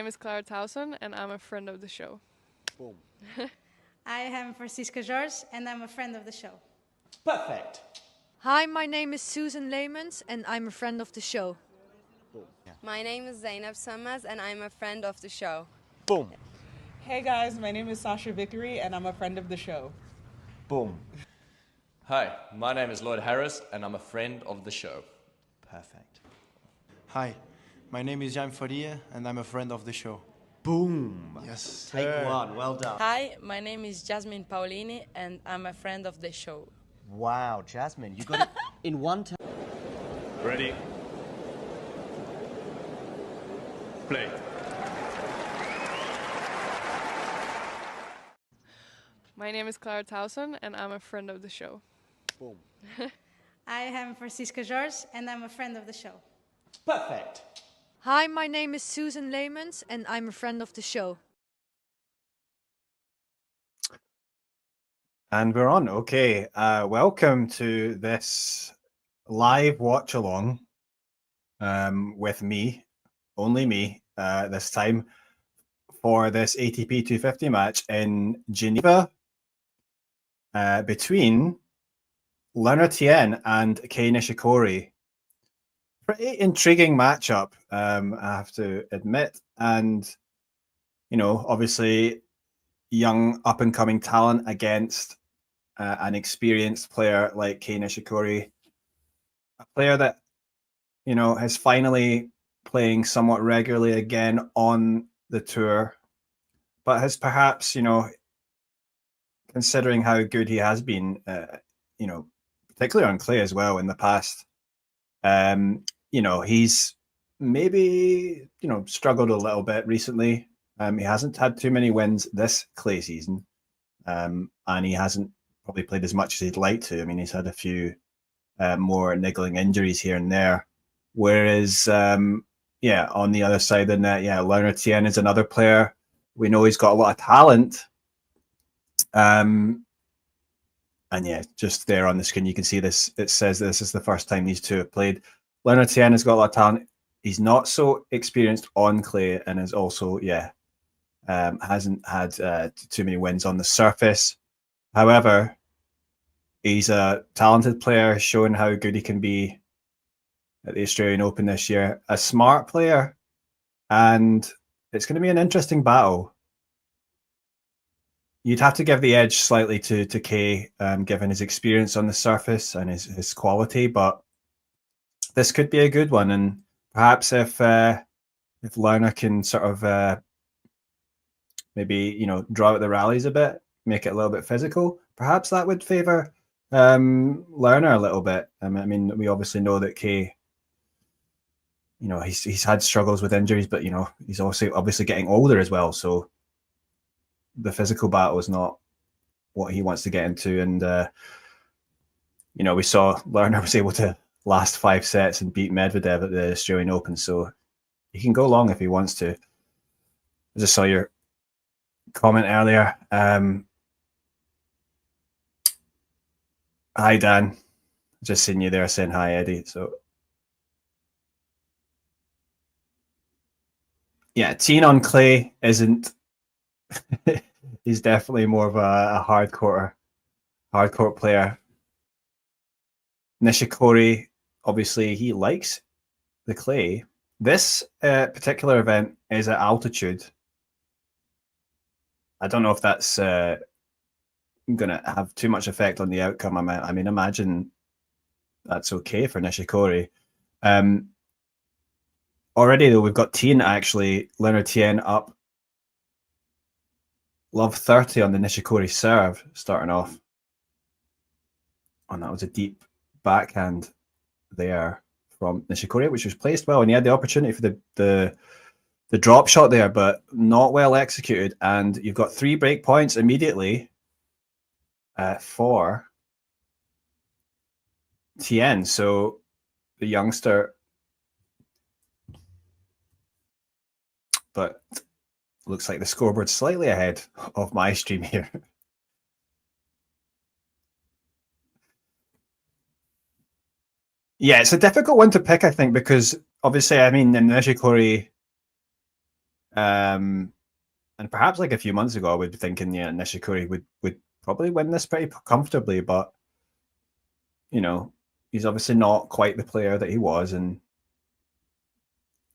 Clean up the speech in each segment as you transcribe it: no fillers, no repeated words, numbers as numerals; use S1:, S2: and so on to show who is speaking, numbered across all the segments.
S1: is Clara Towson, and I'm a friend of the show.
S2: Boom.
S3: I am Francisca George, and I'm a friend of the show.
S2: Perfect.
S4: Hi, my name is Susan Leemans, and I'm a friend of the show.
S2: Boom. Yeah.
S5: My name is Zainab Sammaz, and I'm a friend of the show.
S2: Boom.
S6: Hey guys, my name is Sasha Vickery, and I'm a friend of the show.
S2: Boom.
S7: Hi, my name is Lloyd Harris, and I'm a friend of the show.
S2: Perfect.
S8: Hi, my name is Jan Faria, and I'm a friend of the show.
S2: Boom.
S8: Yes.
S2: Take one. Well done.
S9: Hi, my name is Jasmine Paulini, and I'm a friend of the show.
S2: Wow, Jasmine, you got it in one time.
S10: Ready? Play.
S1: My name is Clara Towson, and I'm a friend of the show.
S2: Boom.
S3: I am Francisca George, and I'm a friend of the show.
S2: Perfect.
S4: Hi, my name is Susan Leemans, and I'm a friend of the show.
S11: And we're on. Okay. Welcome to this live watch along with me, only me, this time for this ATP 250 match in Geneva between Tien and Kei Nishikori. Pretty intriguing matchup, I have to admit. And, you know, obviously young up-and-coming talent against an experienced player like Kei Nishikori, a player that, you know, is finally playing somewhat regularly again on the tour, but has perhaps, you know, considering how good he has been, you know, particularly on clay as well in the past, you know, he's maybe, you know, struggled a little bit recently. He hasn't had too many wins this clay season, and he hasn't probably played as much as he'd like to. I mean, he's had a few more niggling injuries here and there. Whereas, yeah, on the other side of the net, yeah, Tien is another player. We know he's got a lot of talent. And yeah, just there on the screen, you can see this. It says this is the first time these two have played. Tien has got a lot of talent. He's not so experienced on clay, and is also, yeah, hasn't had too many wins on the surface. However, he's a talented player, showing how good he can be at the Australian Open this year. A smart player, and it's going to be an interesting battle. You'd have to give the edge slightly to Kei, given his experience on the surface and his quality, but this could be a good one. And perhaps if Lerner can sort of maybe, you know, draw out the rallies a bit, make it a little bit physical, perhaps that would favour Lerner a little bit. I mean, we obviously know that Kei, you know, he's had struggles with injuries, but, you know, he's also obviously getting older as well. So the physical battle is not what he wants to get into. And, you know, we saw Lerner was able to last 5 sets and beat Medvedev at the Australian Open. So he can go long if he wants to. I just saw your comment earlier. Hi, Dan. Just seeing you there saying hi, Eddie. So, yeah, Tien on clay isn't. He's definitely more of a hardcore player. Nishikori, obviously, he likes the clay. This particular event is at altitude. I don't know if that's going to have too much effect on the outcome. I mean, imagine that's okay for Nishikori. Already, though, we've got Tien actually, Tien up. Love 30 on the Nishikori serve, starting off. And that was a deep backhand there from Nishikori, which was placed well, and he had the opportunity for the drop shot there, but not well executed. And you've got 3 break points immediately for Tien. So the youngster, but looks like the scoreboard's slightly ahead of my stream here. Yeah, it's a difficult one to pick, I think, because obviously, I mean, in Nishikori, And perhaps like a few months ago, I would be thinking, yeah, Nishikori would probably win this pretty comfortably, but you know, he's obviously not quite the player that he was, and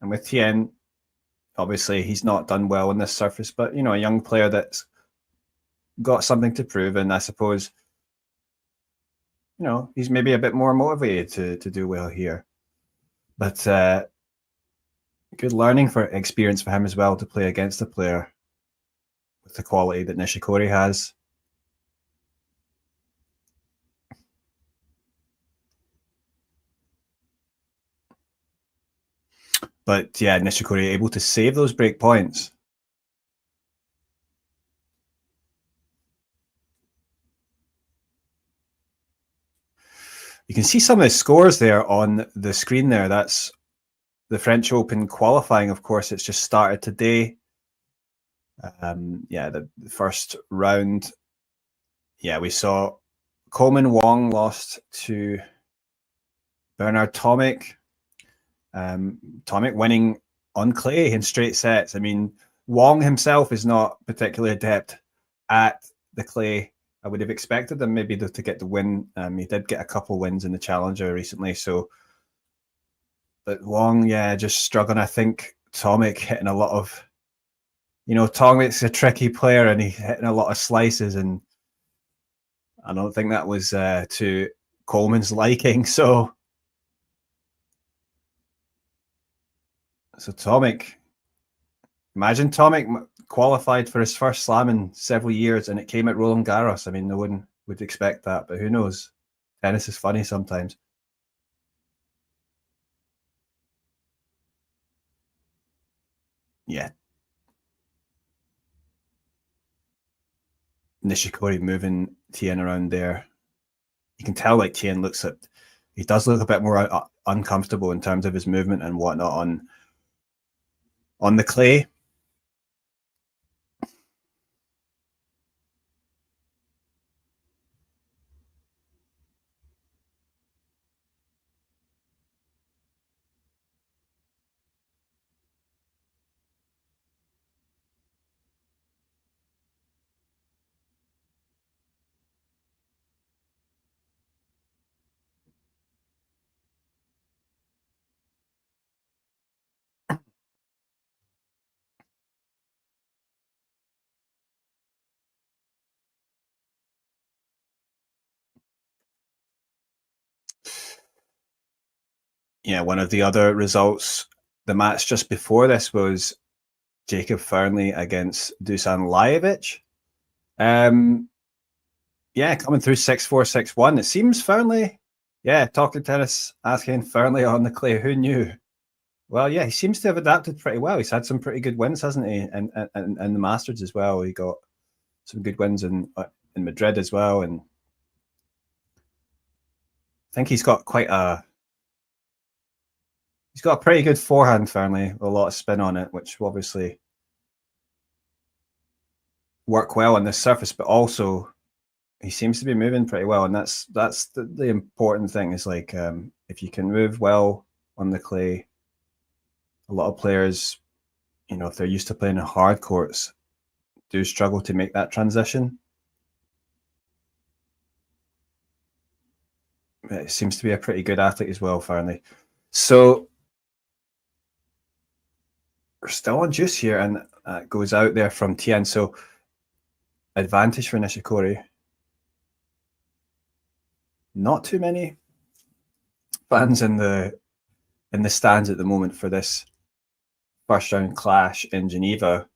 S11: with Tien, obviously he's not done well on this surface, but you know, a young player that's got something to prove, and I suppose, you know, he's maybe a bit more motivated to do well here. But good learning for experience for him as well, to play against a player with the quality that Nishikori has. But yeah, Nishikori able to save those break points. You can see some of the scores there on the screen there. That's the French Open qualifying. Of course, it's just started today. Yeah, the first round. Yeah, we saw Coleman Wong lost to Bernard Tomic. Tomic winning on clay in straight sets. I mean, Wong himself is not particularly adept at the clay. I would have expected him maybe to get the win. He did get a couple wins in the Challenger recently, so. But Wong, yeah, just struggling. I think Tomic hitting a lot of, you know, Tomic's a tricky player and he's hitting a lot of slices, and I don't think that was to Coleman's liking. So Tomic, imagine Tomic qualified for his first slam in several years and it came at Roland Garros. I mean, no one would expect that, but who knows? Tennis is funny sometimes. Yeah. Nishikori moving Tien around there. You can tell like Tien he does look a bit more uncomfortable in terms of his movement and whatnot on the clay. Yeah, one of the other results, the match just before this was Jacob Fernley against Dusan Lajovic. Yeah, coming through 6-4, 6-1. It seems Fernley, yeah, talking tennis, asking Fernley on the clay. Who knew? Well, yeah, he seems to have adapted pretty well. He's had some pretty good wins, hasn't he? And the Masters as well. He got some good wins in Madrid as well. And I think he's got he's got a pretty good forehand, Fernley, with a lot of spin on it, which will obviously work well on this surface, but also he seems to be moving pretty well. And that's the important thing, is like, if you can move well on the clay, a lot of players, you know, if they're used to playing in hard courts, do struggle to make that transition. It seems to be a pretty good athlete as well, Fernley. So we're still on juice here, and goes out there from Tien. So advantage for Nishikori. Not too many fans in the stands at the moment for this first round clash in Geneva.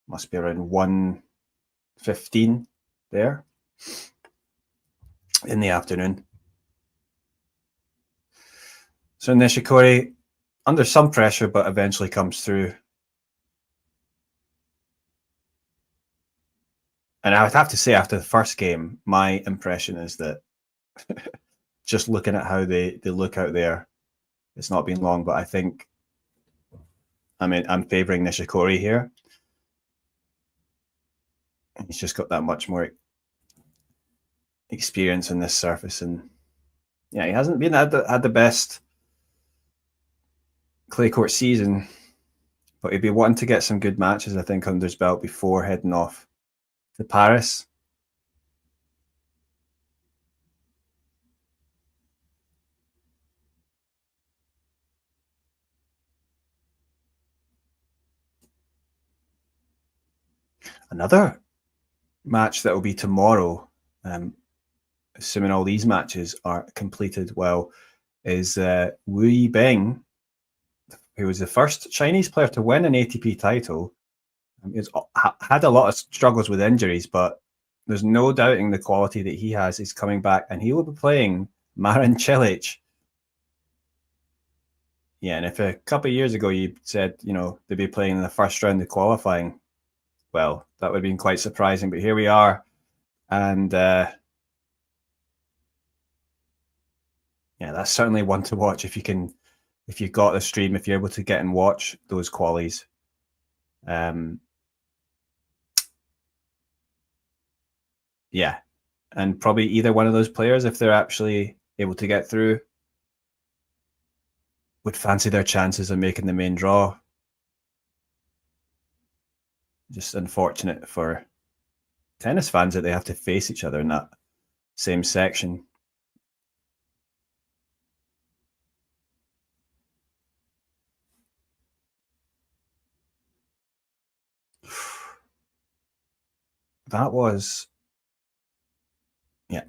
S11: Must be around 1:15 there in the afternoon. So Nishikori under some pressure, but eventually comes through. And I would have to say, after the first game, my impression is that just looking at how they look out there, it's not been long, but I think, I mean, I'm favouring Nishikori here. He's just got that much more experience on this surface, and yeah, he hasn't been had the best clay court season, but he'd be wanting to get some good matches, I think, under his belt before heading off to Paris. Another match that will be tomorrow, assuming all these matches are completed well, is Wu Yibing, who was the first Chinese player to win an ATP title. He's had a lot of struggles with injuries, but there's no doubting the quality that he has. He's coming back, and he will be playing Marin Cilic. Yeah, and if a couple of years ago you said, you know, they'd be playing in the first round of qualifying, well, that would have been quite surprising. But here we are, and yeah, that's certainly one to watch if you can, if you've got the stream, if you're able to get and watch those qualies. Yeah, and probably either one of those players, if they're actually able to get through, would fancy their chances of making the main draw. Just unfortunate for tennis fans that they have to face each other in that same section. That was, yeah,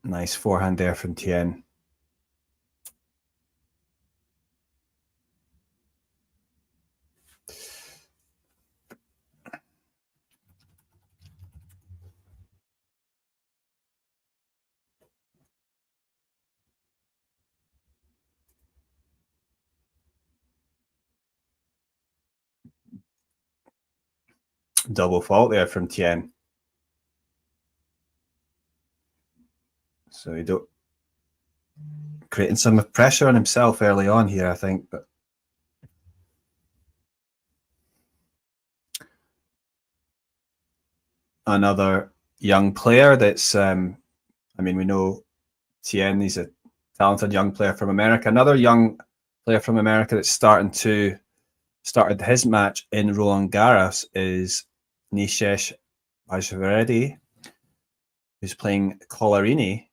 S11: nice forehand there from Tien. Double fault there from Tien. So he don't creating some pressure on himself early on here, I think. But another young player that's, I mean, we know Tien, he's a talented young player from America. Another young player from America that's started his match in Roland Garros is Nishikori, who's playing Collarini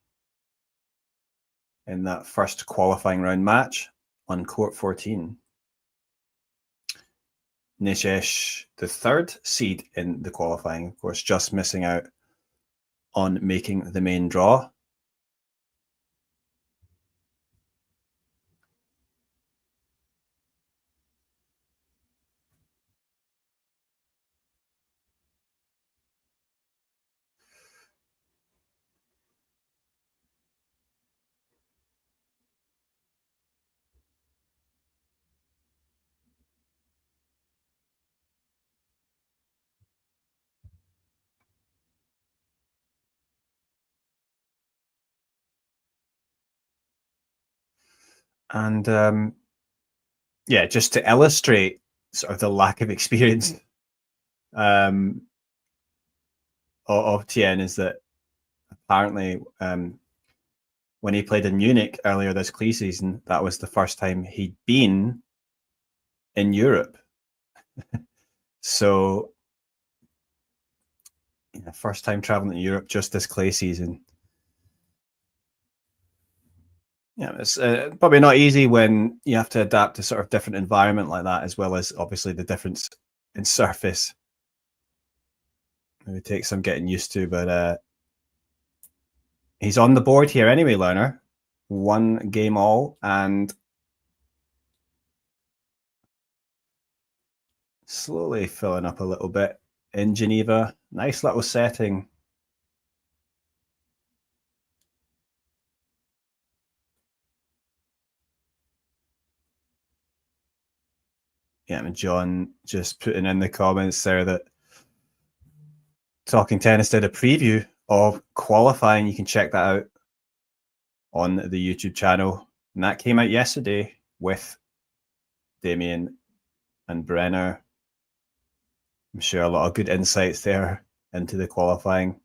S11: in that first qualifying round match on court 14. Nishish, the third seed in the qualifying, of course, just missing out on making the main draw. And yeah, just to illustrate sort of the lack of experience of Tien, is that apparently when he played in Munich earlier this clay season, that was the first time he'd been in Europe. So, yeah, first time traveling to Europe just this clay season. Yeah, it's probably not easy when you have to adapt to sort of different environment like that, as well as obviously the difference in surface. It takes some getting used to, but he's on the board here anyway, Lerner. 1 game all, and slowly filling up a little bit in Geneva. Nice little setting. Yeah, and John just putting in the comments there that Talking Tennis did a preview of qualifying. You can check that out on the YouTube channel. And that came out yesterday with Damien and Brenner. I'm sure a lot of good insights there into the qualifying.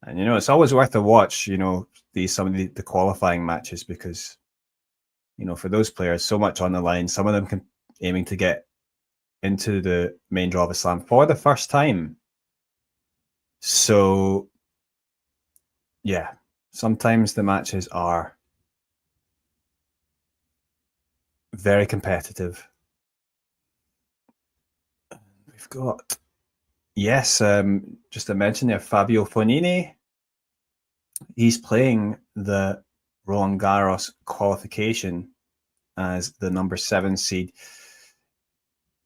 S11: And it's always worth a watch. Some of the qualifying matches, because for those players, so much on the line. Some of them aiming to get into the main draw of a slam for the first time. So yeah, sometimes the matches are very competitive. We've got, yes, just to mention there, Fabio Fognini. He's playing the Roland Garros qualification as the number 7 seed.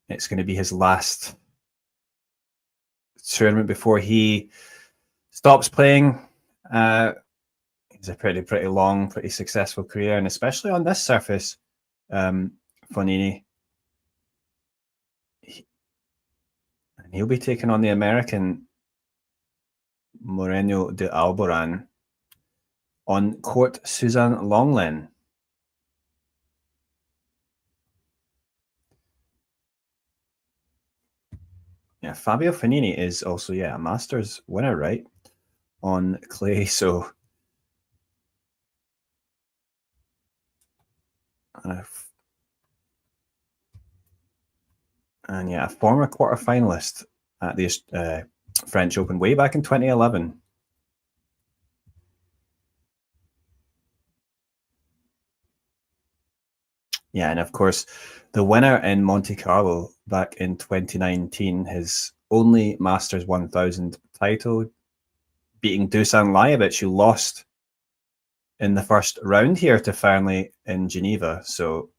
S11: It's going to be his last tournament before he stops playing. He's a pretty long, pretty successful career, and especially on this surface, Fognini. And he'll be taking on the American Moreno de Alboran on court Suzanne Lenglen. Yeah, Fabio Fognini is also, a Masters winner, right? On clay, so... And a former quarterfinalist at the French Open way back in 2011. Yeah, and of course, the winner in Monte Carlo back in 2019, his only Masters 1000 title, beating Dusan Lajovic, who lost in the first round here to Fearnley in Geneva. So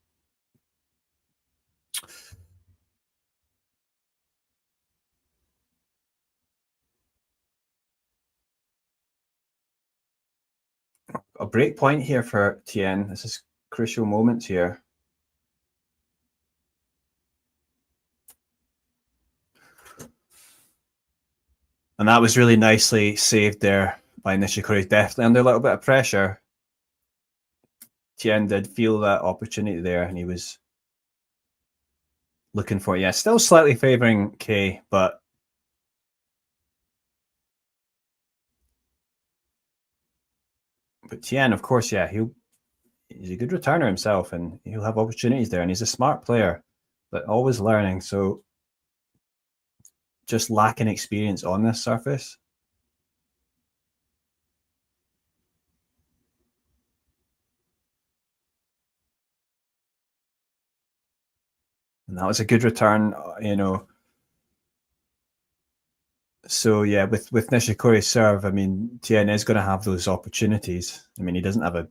S11: a break point here for Tien. This is crucial moments here. And that was really nicely saved there by Nishikori. Definitely under a little bit of pressure. Tien did feel that opportunity there, and he was looking for it. Yeah, still slightly favouring Kei, but Tien, of course, yeah, he's a good returner himself, and he'll have opportunities there, and he's a smart player, but always learning. So just lacking experience on this surface. And that was a good return, So yeah, with Nishikori's serve, I mean, Tien is going to have those opportunities. I mean, he doesn't have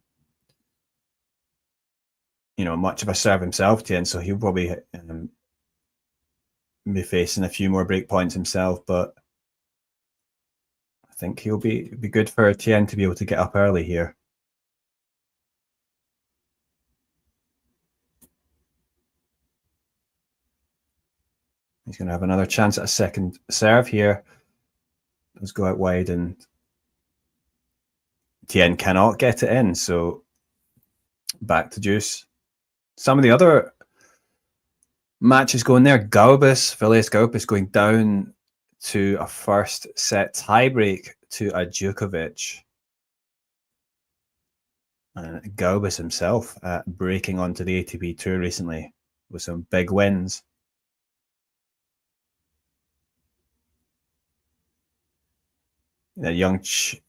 S11: much of a serve himself, Tien, so he'll probably be facing a few more break points himself, but I think he'll be good for Tien to be able to get up early here. He's going to have another chance at a second serve here. Let's go out wide, and Tien cannot get it in, so back to deuce. Some of the other matches going there. Filius Gaubis going down to a first set tiebreak to a Djokovic. And Gaubis himself breaking onto the ATP Tour recently with some big wins. A youngish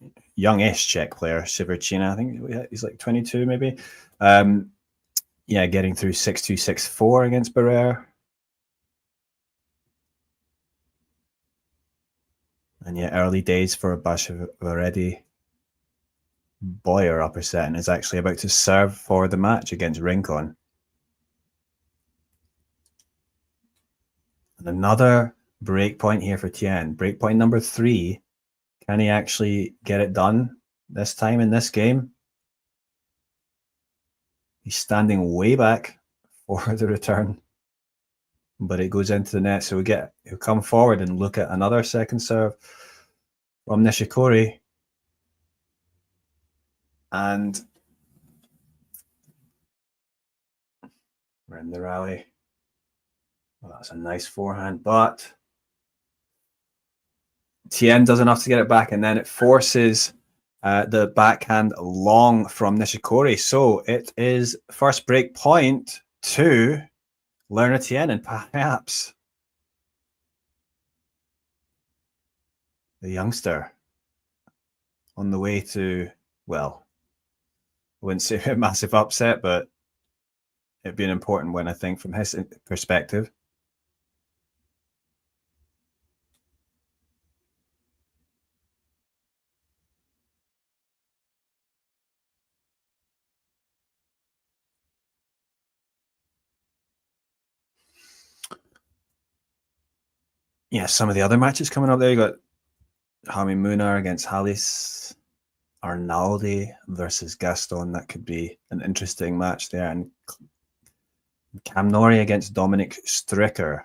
S11: Czech player, Siverchina, I think he's like 22 maybe. Getting through 6-2, 6-4 against Barrere. And early days for Basha already. Boyer upper set and is actually about to serve for the match against Rincon. And another break point here for Tien. Break point number 3. Can he actually get it done this time in this game? He's standing way back for the return, but it goes into the net. So he'll come forward and look at another second serve from Nishikori. And we're in the rally. Well, that's a nice forehand, but Tien does enough to get it back, and then it forces the backhand long from Nishikori. So it is first break point to Lerner Tien, and perhaps the youngster on the way to, well, I wouldn't say a massive upset, but it'd be an important win, I think, from his perspective. Yeah, some of the other matches coming up there. You got Hami Munar against Halis, Arnaldi versus Gaston. That could be an interesting match there. And Cam Norrie against Dominic Stricker.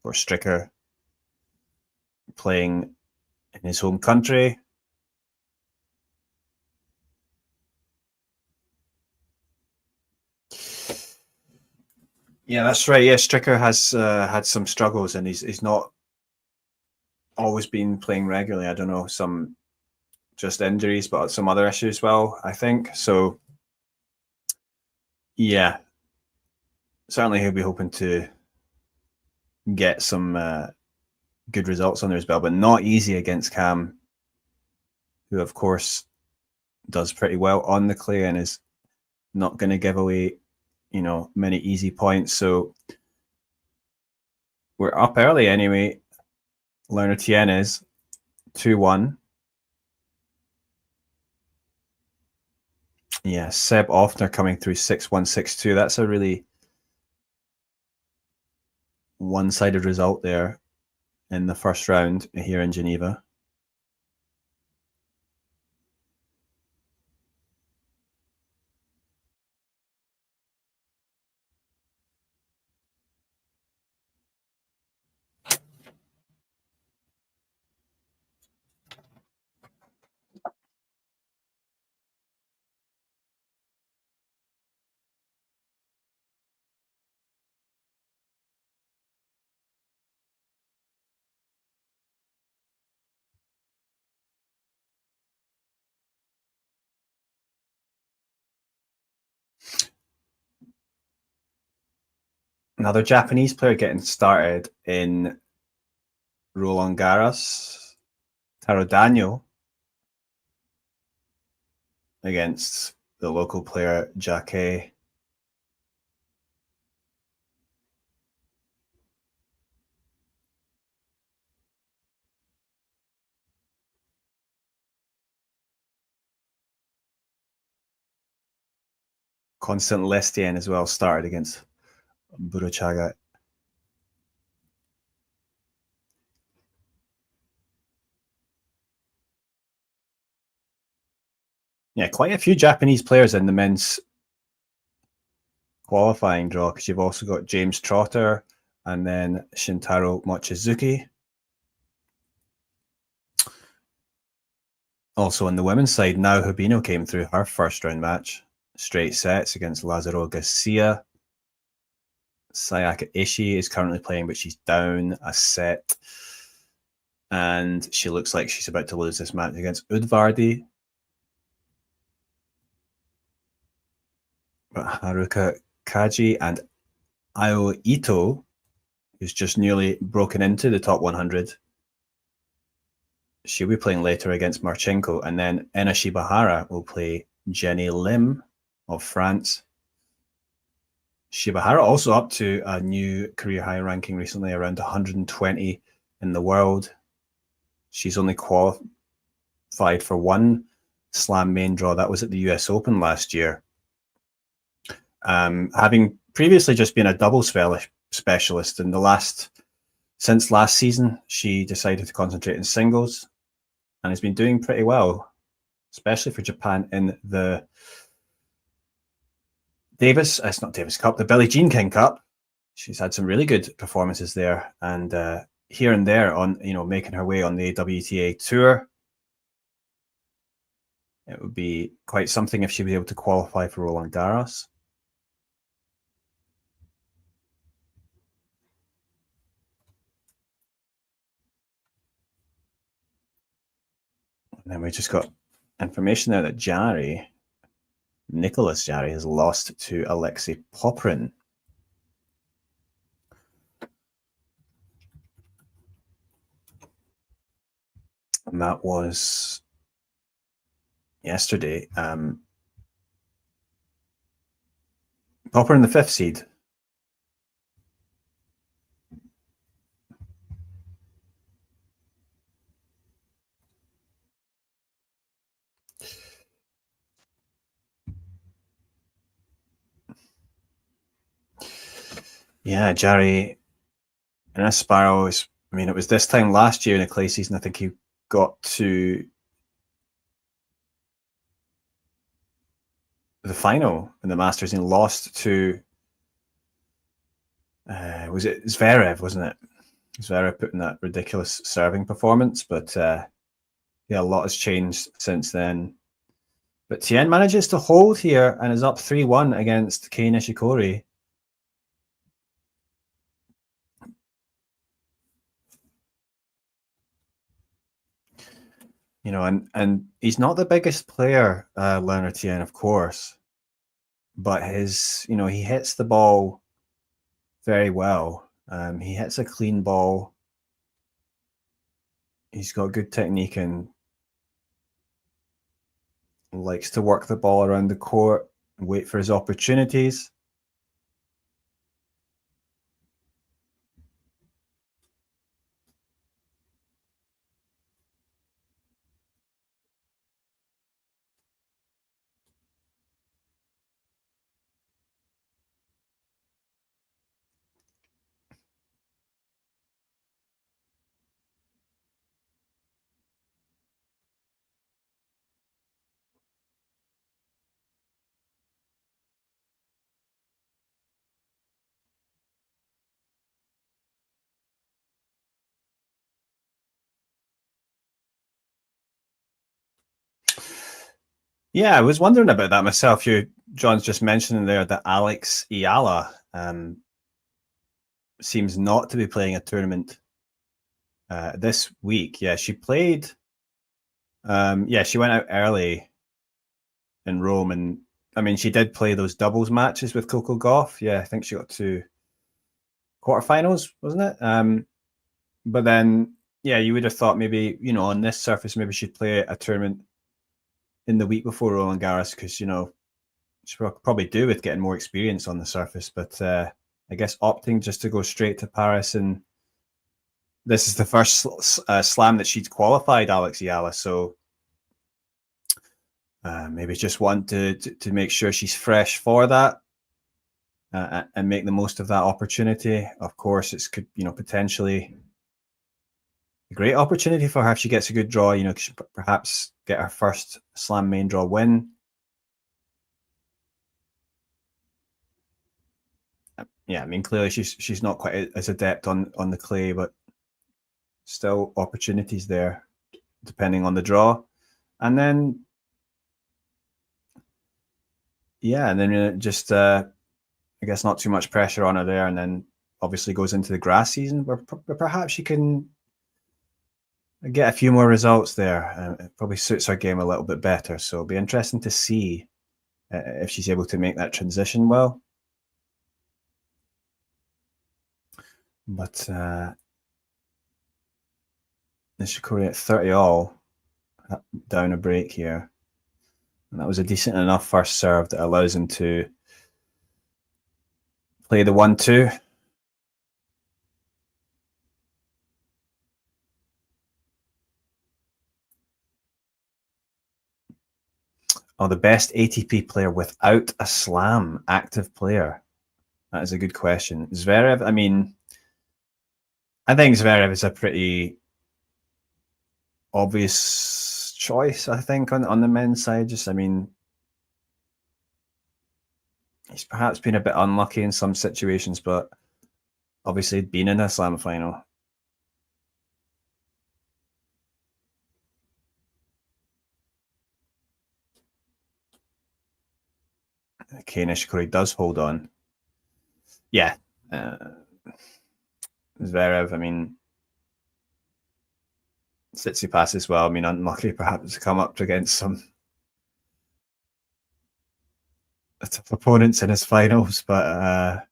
S11: Or Stricker playing in his home country. Yeah, that's right. Yeah, Stricker has had some struggles, and he's not always been playing regularly. I don't know, some just injuries, but some other issues as well, I think. So, yeah, certainly he'll be hoping to get some good results under his belt, but not easy against Cam, who, of course, does pretty well on the clay and is not going to give away, many easy points. So we're up early anyway. Lerner Tien is 2-1. Yeah, Seb Offner coming through 6-1, 6-2. That's a really one-sided result there in the first round here in Geneva. Another Japanese player getting started in Roland Garros, Taro Daniel, against the local player Jacquet. Constant Lestienne as well started against Buruchaga. Yeah, quite a few Japanese players in the men's qualifying draw, because you've also got James Trotter and then Shintaro Mochizuki. Also on the women's side, Nao Hibino came through her first round match. Straight sets against Lazaro Garcia. Sayaka Ishii is currently playing, but she's down a set. And she looks like she's about to lose this match against Udvardi. But Haruka Kaji and Ayo Ito, who's just nearly broken into the top 100, she'll be playing later against Marchenko. And then Ena Shibahara will play Jenny Lim of France. Shibahara also up to a new career high ranking recently, around 120 in the world. She's only qualified for one slam main draw. That was at the US Open last year. Having previously just been a double specialist since last season, she decided to concentrate in singles and has been doing pretty well, especially for Japan in the the Billie Jean King Cup. She's had some really good performances there, and here and there on, making her way on the WTA tour. It would be quite something if she was able to qualify for Roland Garros. And then we just got information there that Nicholas Jarry, has lost to Alexei Poprin. And that was yesterday. Poprin, the 5th seed. Yeah, Jarry and Asparo is, I mean, it was this time last year in the clay season, I think he got to the final in the Masters and lost to, was it Zverev, wasn't it? Zverev put in that ridiculous serving performance, but yeah, a lot has changed since then. But Tien manages to hold here and is up 3-1 against Kei Nishikori. You know, and he's not the biggest player, Leonard Tien, of course, but his, you know, he hits the ball very well. He hits a clean ball. He's got good technique and likes to work the ball around the court and wait for his opportunities. Yeah, I was wondering about that myself. John's just mentioning there that Alex Ayala seems not to be playing a tournament this week. Yeah, she played. Yeah, she went out early in Rome, and I mean, she did play those doubles matches with Coco Gauff. Yeah, I think she got to quarterfinals, wasn't it? But then, yeah, you would have thought maybe, you know, on this surface, maybe she'd play a tournament in the week before Roland Garros, because, you know, she probably do with getting more experience on the surface. But I guess opting just to go straight to Paris, and this is the first slam that she'd qualified, Alex Ayala. So maybe just want to make sure she's fresh for that and make the most of that opportunity. Of course, it's could, you know, potentially a great opportunity for her if she gets a good draw. You know, she perhaps get her first slam main draw win. Yeah, I mean, clearly she's not quite as adept on the clay, but still opportunities there, depending on the draw. And then, yeah, and then just I guess not too much pressure on her there, and then obviously goes into the grass season where perhaps she can get a few more results there. It probably suits her game a little bit better. So it'll be interesting to see if she's able to make that transition well. But Nishikori at 30 all, down a break here. And that was a decent enough first serve that allows him to play the 1-2. Oh, the best ATP player without a slam, active player. That is a good question. Zverev, I mean, I think Zverev is a pretty obvious choice, I think, on the men's side. Just, I mean, he's perhaps been a bit unlucky in some situations, but obviously been in a slam final. Kei Nishikori does hold on. Yeah. Zverev, I mean, Tsitsipas as well. I mean, unlucky perhaps to come up against some tough opponents in his finals, but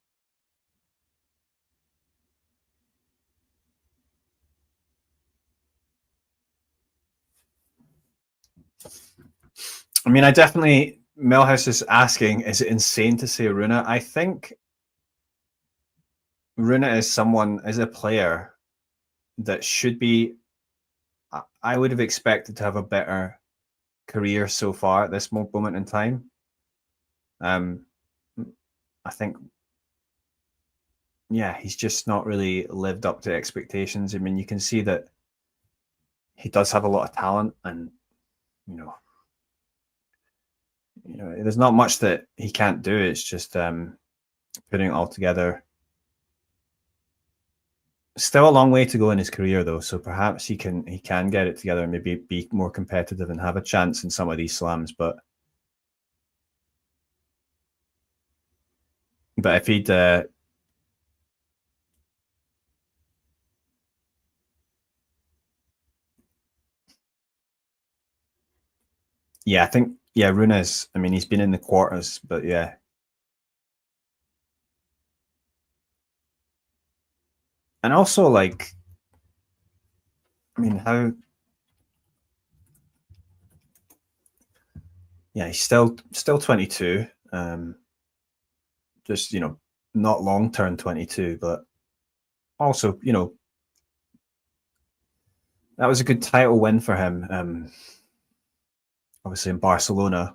S11: I mean, I definitely, Millhouse is asking, is it insane to say Rune? I think Rune is a player that should be, I would have expected to have a better career so far at this moment in time. I think, yeah, he's just not really lived up to expectations. I mean, you can see that he does have a lot of talent, and you know, there's not much that he can't do. It's just putting it all together. Still a long way to go in his career, though. So perhaps he can get it together and maybe be more competitive and have a chance in some of these slams. But if he'd yeah, I think Rune's. I mean, he's been in the quarters, but yeah. And also, like, I mean, how? Yeah, he's still 22. Just not long term 22, but also that was a good title win for him. Obviously in Barcelona,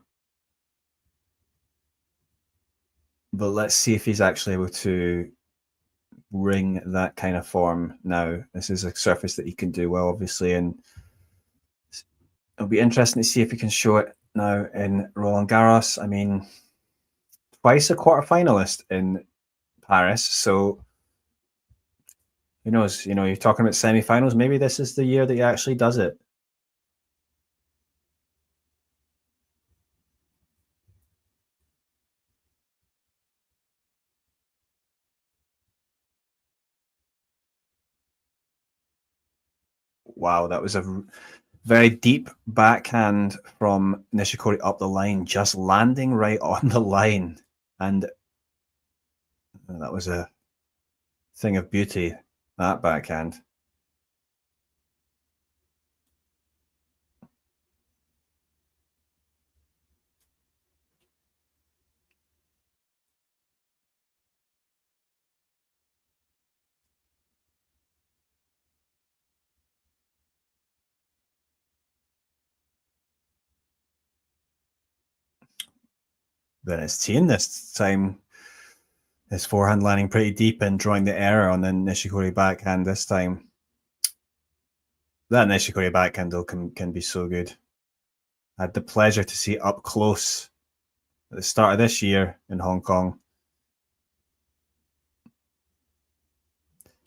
S11: but let's see if he's actually able to bring that kind of form now. This is a surface that he can do well, obviously, and it'll be interesting to see if he can show it now in Roland Garros. I mean, twice a quarterfinalist in Paris, so who knows? You're talking about semi-finals. Maybe this is the year that he actually does it. Wow, that was a very deep backhand from Nishikori up the line, just landing right on the line. And that was a thing of beauty, that backhand. Then it's Tien this time. His forehand landing pretty deep and drawing the error on the Nishikori backhand this time. That Nishikori backhand though can be so good. I had the pleasure to see up close at the start of this year in Hong Kong.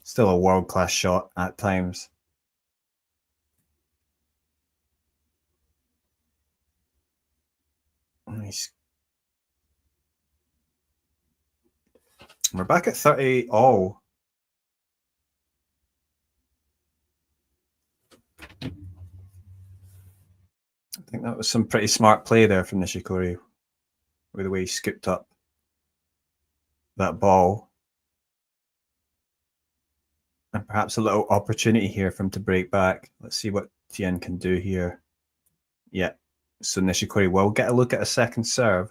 S11: Still a world-class shot at times. Nice. We're back at 30 all. I think that was some pretty smart play there from Nishikori with the way he scooped up that ball. And perhaps a little opportunity here for him to break back. Let's see what Tien can do here. Yeah, so Nishikori will get a look at a second serve.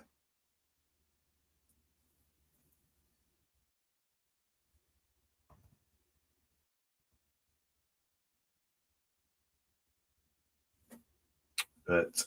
S11: But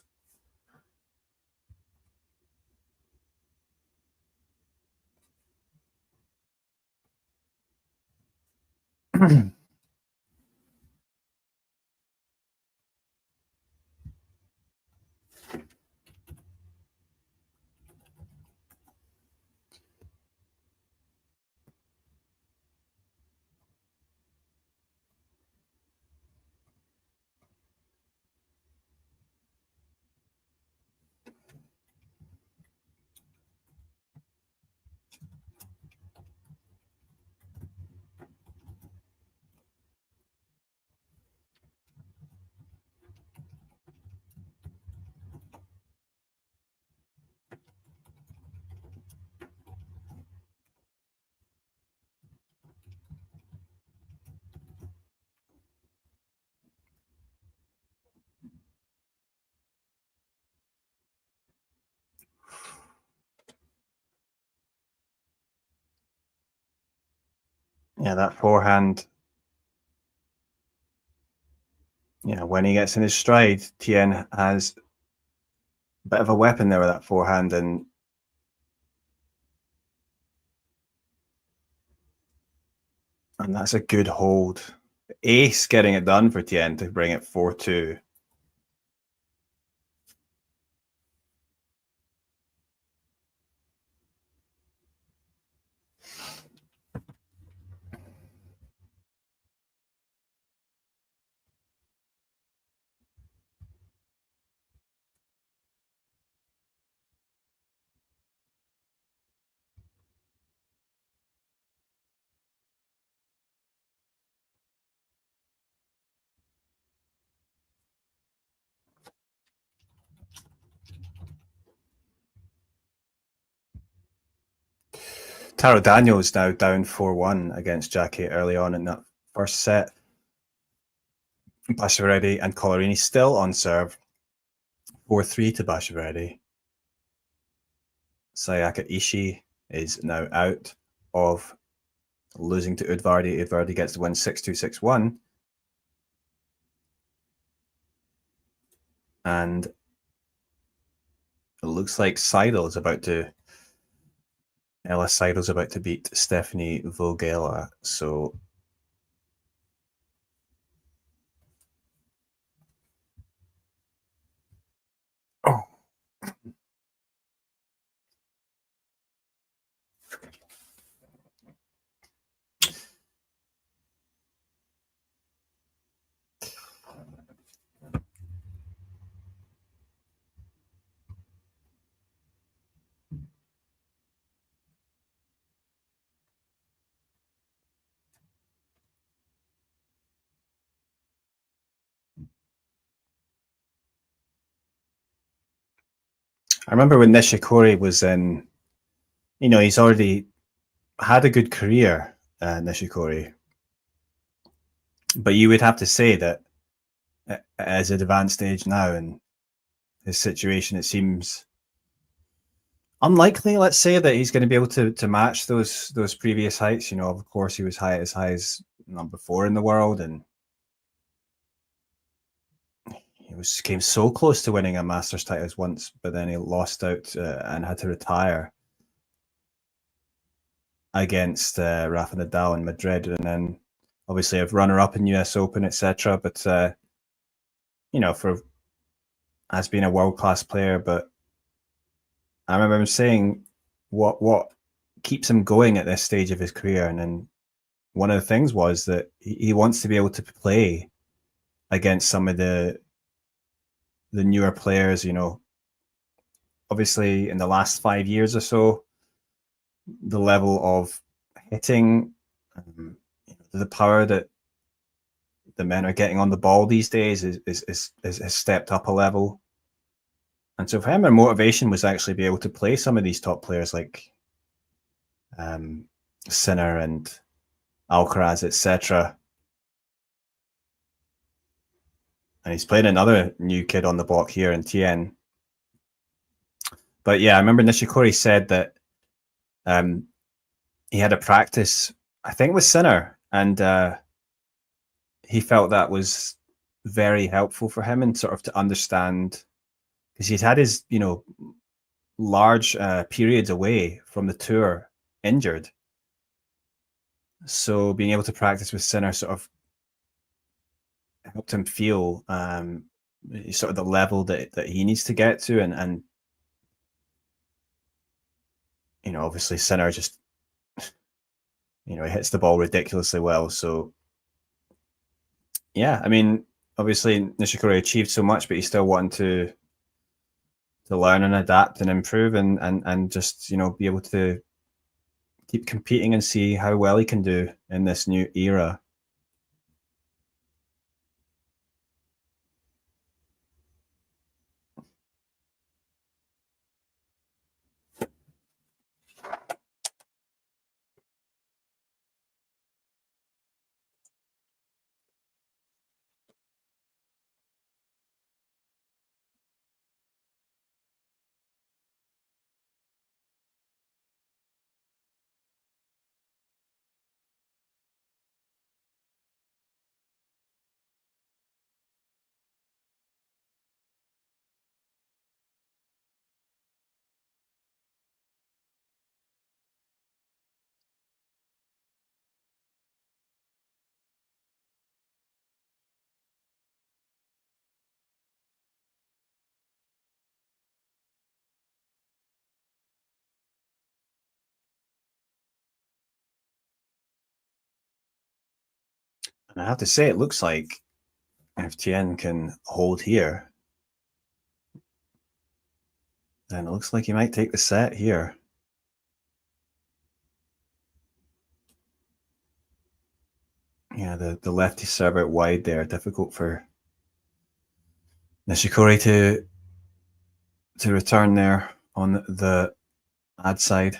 S11: Yeah, that forehand. When he gets in his stride, Tien has a bit of a weapon there with that forehand, and that's a good hold. Ace getting it done for Tien to bring it 4-2. Taro Daniels now down 4-1 against Jackie early on in that first set. Bashavaredi and Collarini still on serve. 4-3 to Bashavaredi. Sayaka Ishii is now out of losing to Udvardi. Udvardi gets the win 6-2, 6-1. And it looks like Seidel's about to Ella Seidel's about to beat Stephanie Vogela. So I remember when Nishikori was in, he's already had a good career, Nishikori. But you would have to say that at his advanced age now and his situation, it seems unlikely, let's say, that he's going to be able to match those previous heights. Of course, he was as high as number 4 in the world, and he came so close to winning a Masters title once, but then he lost out and had to retire against Rafa Nadal in Madrid, and then obviously a runner-up in US Open, etc. But for as being a world-class player, but I remember him saying what keeps him going at this stage of his career, and then one of the things was that he wants to be able to play against some of the newer players. Obviously in the last 5 years or so, the level of hitting, the power that the men are getting on the ball these days has stepped up a level. And so for him, our motivation was actually be able to play some of these top players like Sinner and Alcaraz, etc. And he's playing another new kid on the block here in Tien. But yeah, I remember Nishikori said that he had a practice, I think, with Sinner, and he felt that was very helpful for him and sort of to understand, because he'd had his large periods away from the tour injured. So being able to practice with Sinner sort of helped him feel sort of the level that he needs to get to, and obviously Sinner just he hits the ball ridiculously well. So yeah, I mean, obviously Nishikori achieved so much, but he still wanted to learn and adapt and improve and just be able to keep competing and see how well he can do in this new era. And I have to say, it looks like if Tien can hold here, then it looks like he might take the set here. Yeah, the lefty serve out wide there, difficult for Nishikori to return there on the ad side.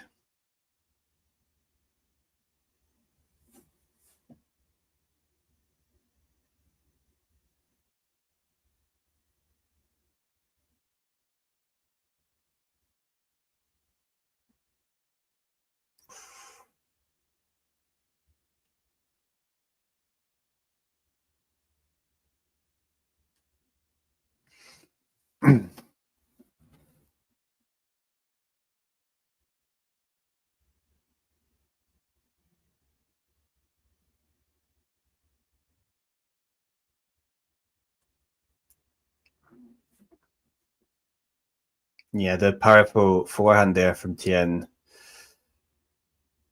S11: Yeah, the powerful forehand there from Tien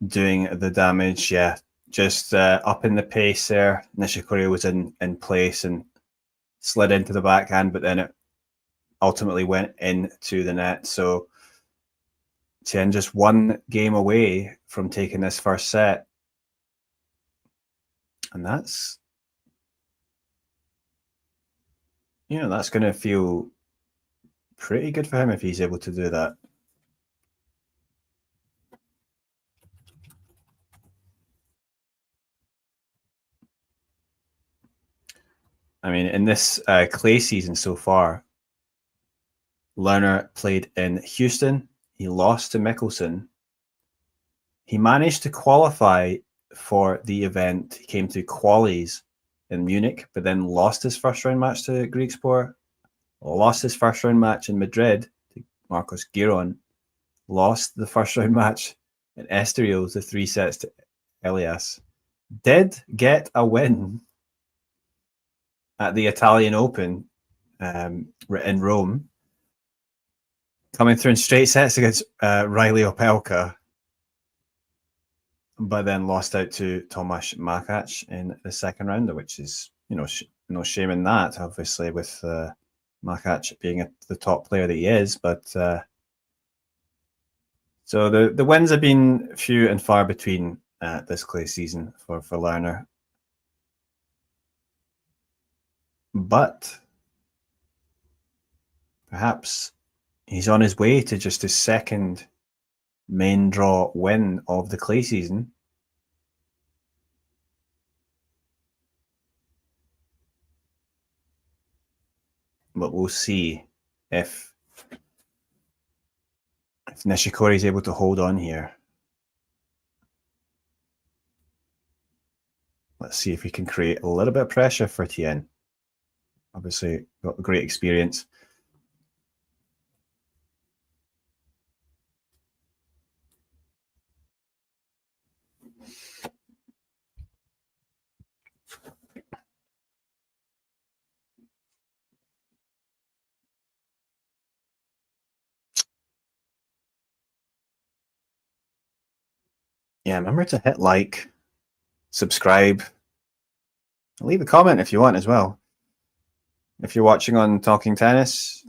S11: doing the damage. Yeah, just up in the pace there. Nishikori was in place and slid into the backhand, but then it ultimately went into the net. So Tien just one game away from taking this first set. And that's, that's going to feel pretty good for him if he's able to do that. I mean, in this clay season so far, Lerner played in Houston. He lost to Mickelson. He managed to qualify for the event. He came to qualies in Munich, but then lost his first round match to Griekspoor. Lost his first round match in Madrid to Marcos Giron. Lost the first round match in Estoril, the 3 sets to Elias. Did get a win at the Italian Open in Rome, coming through in straight sets against Riley Opelka, but then lost out to Tomasz Makac in the second round, which is, no shame in that, obviously, with Makac being the top player that he is. But so the wins have been few and far between this clay season for Lerner. But perhaps he's on his way to just his second main draw win of the clay season. But we'll see if Nishikori is able to hold on here. Let's see if we can create a little bit of pressure for Tien. Obviously, got great experience. Yeah, remember to hit like, subscribe, leave a comment if you want as well. If you're watching on Talking Tennis,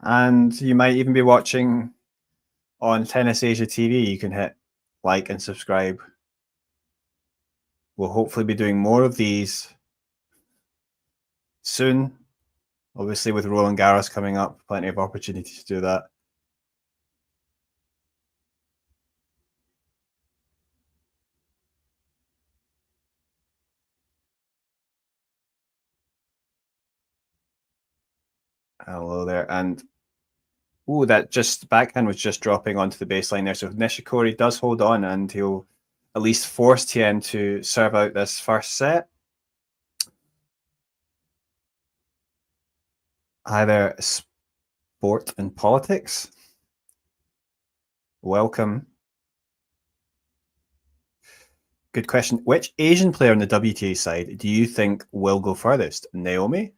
S11: and you might even be watching on Tennis Asia TV, you can hit like and subscribe. We'll hopefully be doing more of these soon. Obviously, with Roland Garros coming up, plenty of opportunity to do that. Hello there. And that just backhand was just dropping onto the baseline there. So Nishikori does hold on, and he'll at least force Tien to serve out this first set. Hi there, sport and politics. Welcome. Good question. Which Asian player on the WTA side do you think will go furthest? Naomi?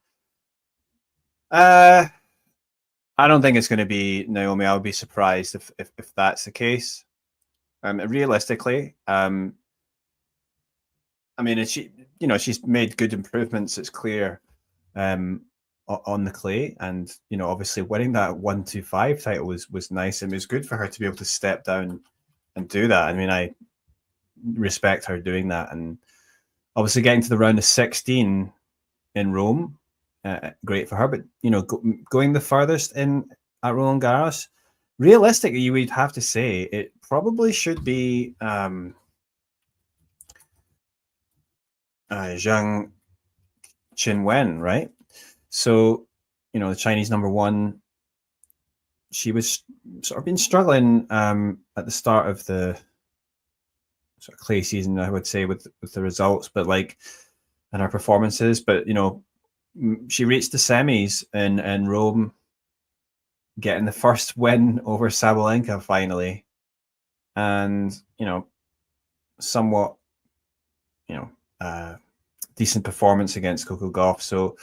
S11: I don't think it's going to be Naomi. I would be surprised if that's the case. Realistically, I mean, and she's made good improvements. It's clear on the clay, and obviously winning that 125 title was nice, and it was good for her to be able to step down and do that. I mean, I respect her doing that, and obviously getting to the round of 16 in Rome, great for her. But going the furthest in at Roland Garros, realistically, you would have to say it probably should be Zhang Qinwen, right? So, the Chinese number one, she was sort of been struggling at the start of the sort of clay season, I would say, with the results, but and her performances. But she reached the semis in Rome, getting the first win over Sabalenka finally, and somewhat decent performance against Coco Gauff. So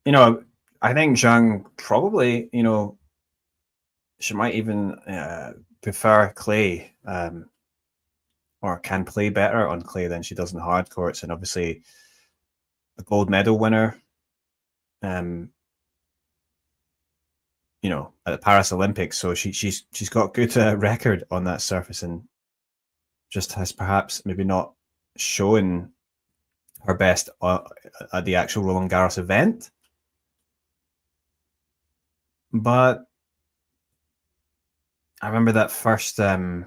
S11: I think Zhang probably she might even prefer clay, or can play better on clay than she does in hard courts, and obviously a gold medal winner at the Paris Olympics, so she's got good record on that surface, and just has perhaps maybe not shown her best at the actual Roland Garros event. But I remember that first I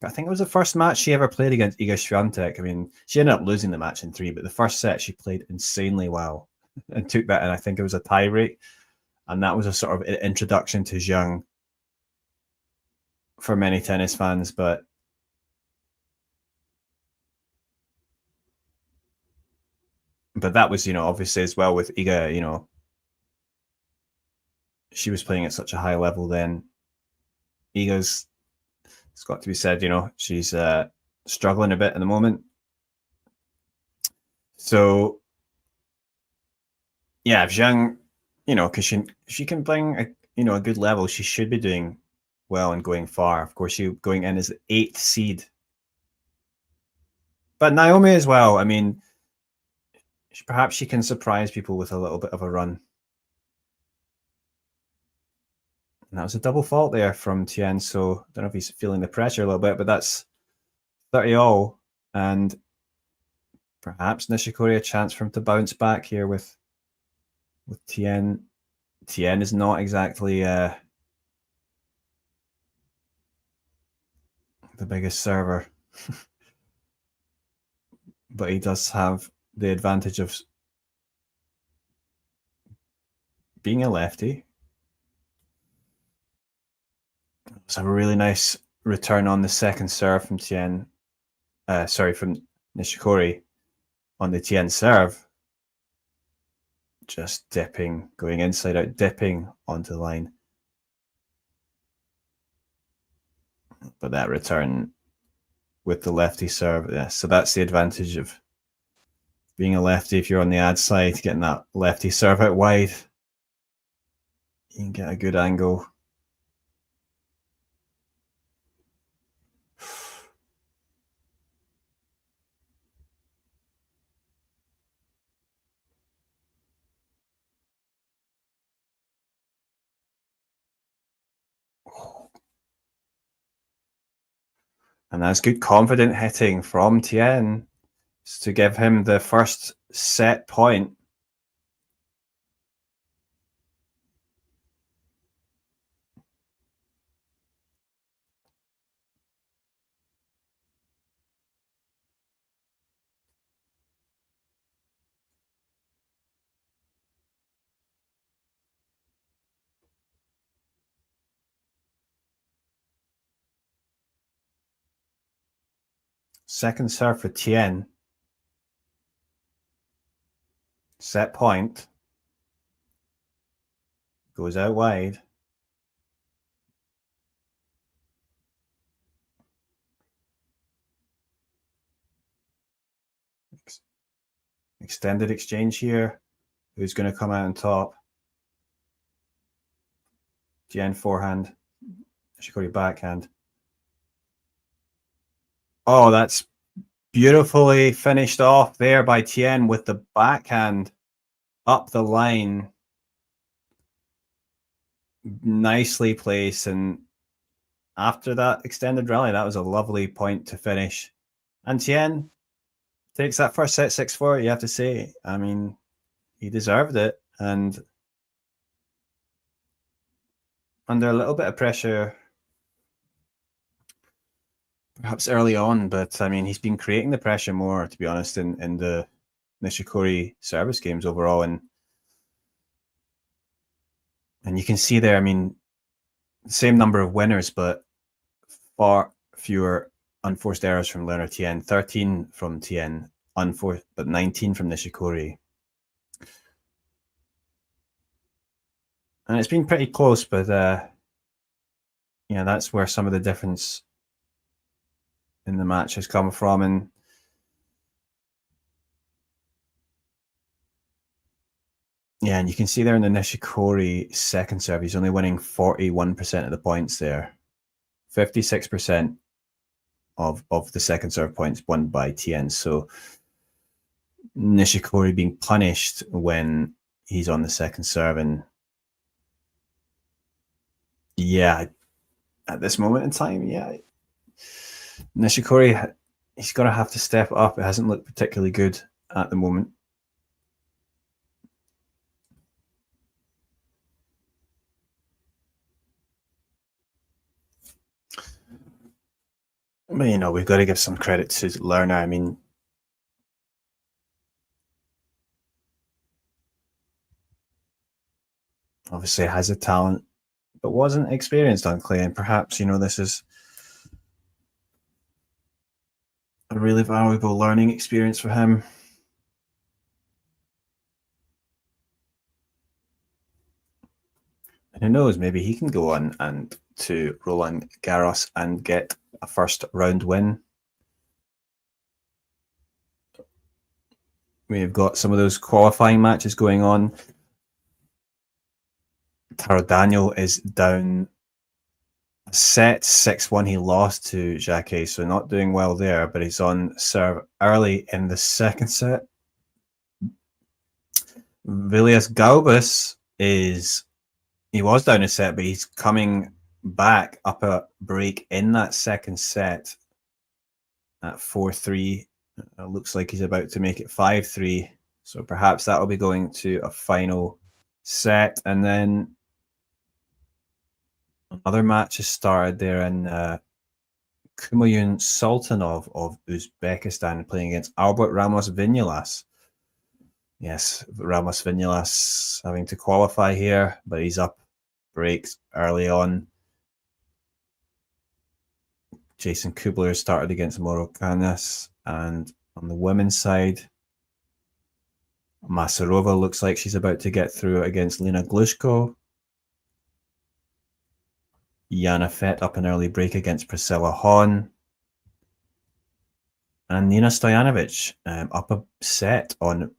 S11: think it was the first match she ever played against Iga Swiatek. I mean, she ended up losing the match in 3, but the first set she played insanely well and took that, and I think it was a tie break. And that was a sort of introduction to Zhang for many tennis fans. But that was, obviously as well with Iga, she was playing at such a high level then. Iga's, it's got to be said, she's struggling a bit at the moment. So, yeah, if Zhang, because she can bring a good level, she should be doing well and going far. Of course, she going in as the 8th seed. But Naomi as well. I mean, perhaps she can surprise people with a little bit of a run. And that was a double fault there from Tien, so I don't know if he's feeling the pressure a little bit, but that's 30 all, and perhaps Nishikori a chance for him to bounce back here with Tien. Tien is not exactly the biggest server, but he does have the advantage of being a lefty. Let's have a really nice return on the second serve from Tien. From Nishikori on the Tien serve. Just dipping, going inside out, dipping onto the line. But that return with the lefty serve, yeah. So that's the advantage of being a lefty. If you're on the ad side, getting that lefty serve out wide, you can get a good angle. And that's good confident hitting from Tien to give him the first set point. Second serve for Tien. Set point. Goes out wide. Extended exchange here. Who's going to come out on top? Tien forehand. Nishikori backhand. Oh, that's beautifully finished off there by Tien with the backhand up the line. Nicely placed, and after that extended rally, that was a lovely point to finish. And Tien takes that first set 6-4, you have to say. I mean, he deserved it, and under a little bit of pressure, perhaps early on, but I mean, he's been creating the pressure more, to be honest, in the Nishikori service games overall, and you can see there, I mean, same number of winners, but far fewer unforced errors from Leonard Tien. 13 from Tien, unforced, but 19 from Nishikori. And it's been pretty close, but yeah, that's where some of the difference in the match has come from. And yeah, and you can see there in the Nishikori second serve, he's only winning 41% of the points there. 56% of the second serve points won by Tien. So Nishikori being punished when he's on the second serve. And yeah, at this moment in time, yeah, Nishikori, he's going to have to step up. It hasn't looked particularly good at the moment. But, you know, we've got to give some credit to Lerner. I mean, obviously has a talent, but wasn't experienced on clay. And perhaps, you know, this is a really valuable learning experience for him. And who knows, maybe he can go on and to Roland Garros and get a first round win. We've got some of those qualifying matches going on. Taro Daniel is down a set 6-1. He lost to Jacquet, so not doing well there, but he's on serve early in the second set. Vilius Gaubus he was down a set, but he's coming back up a break in that second set at 4-3. It looks like he's about to make it 5-3. So perhaps that'll be going to a final set. And then another match has started there in Kumayun Sultanov of Uzbekistan playing against Albert Ramos Vinolas. Yes, Ramos Vinolas having to qualify here, but he's up breaks early on. Jason Kubler started against Morokanis, and on the women's side, Masarova looks like she's about to get through against Lena Glushko. Yana Fett up an early break against Priscilla Hahn. And Nina Stojanovic up a set on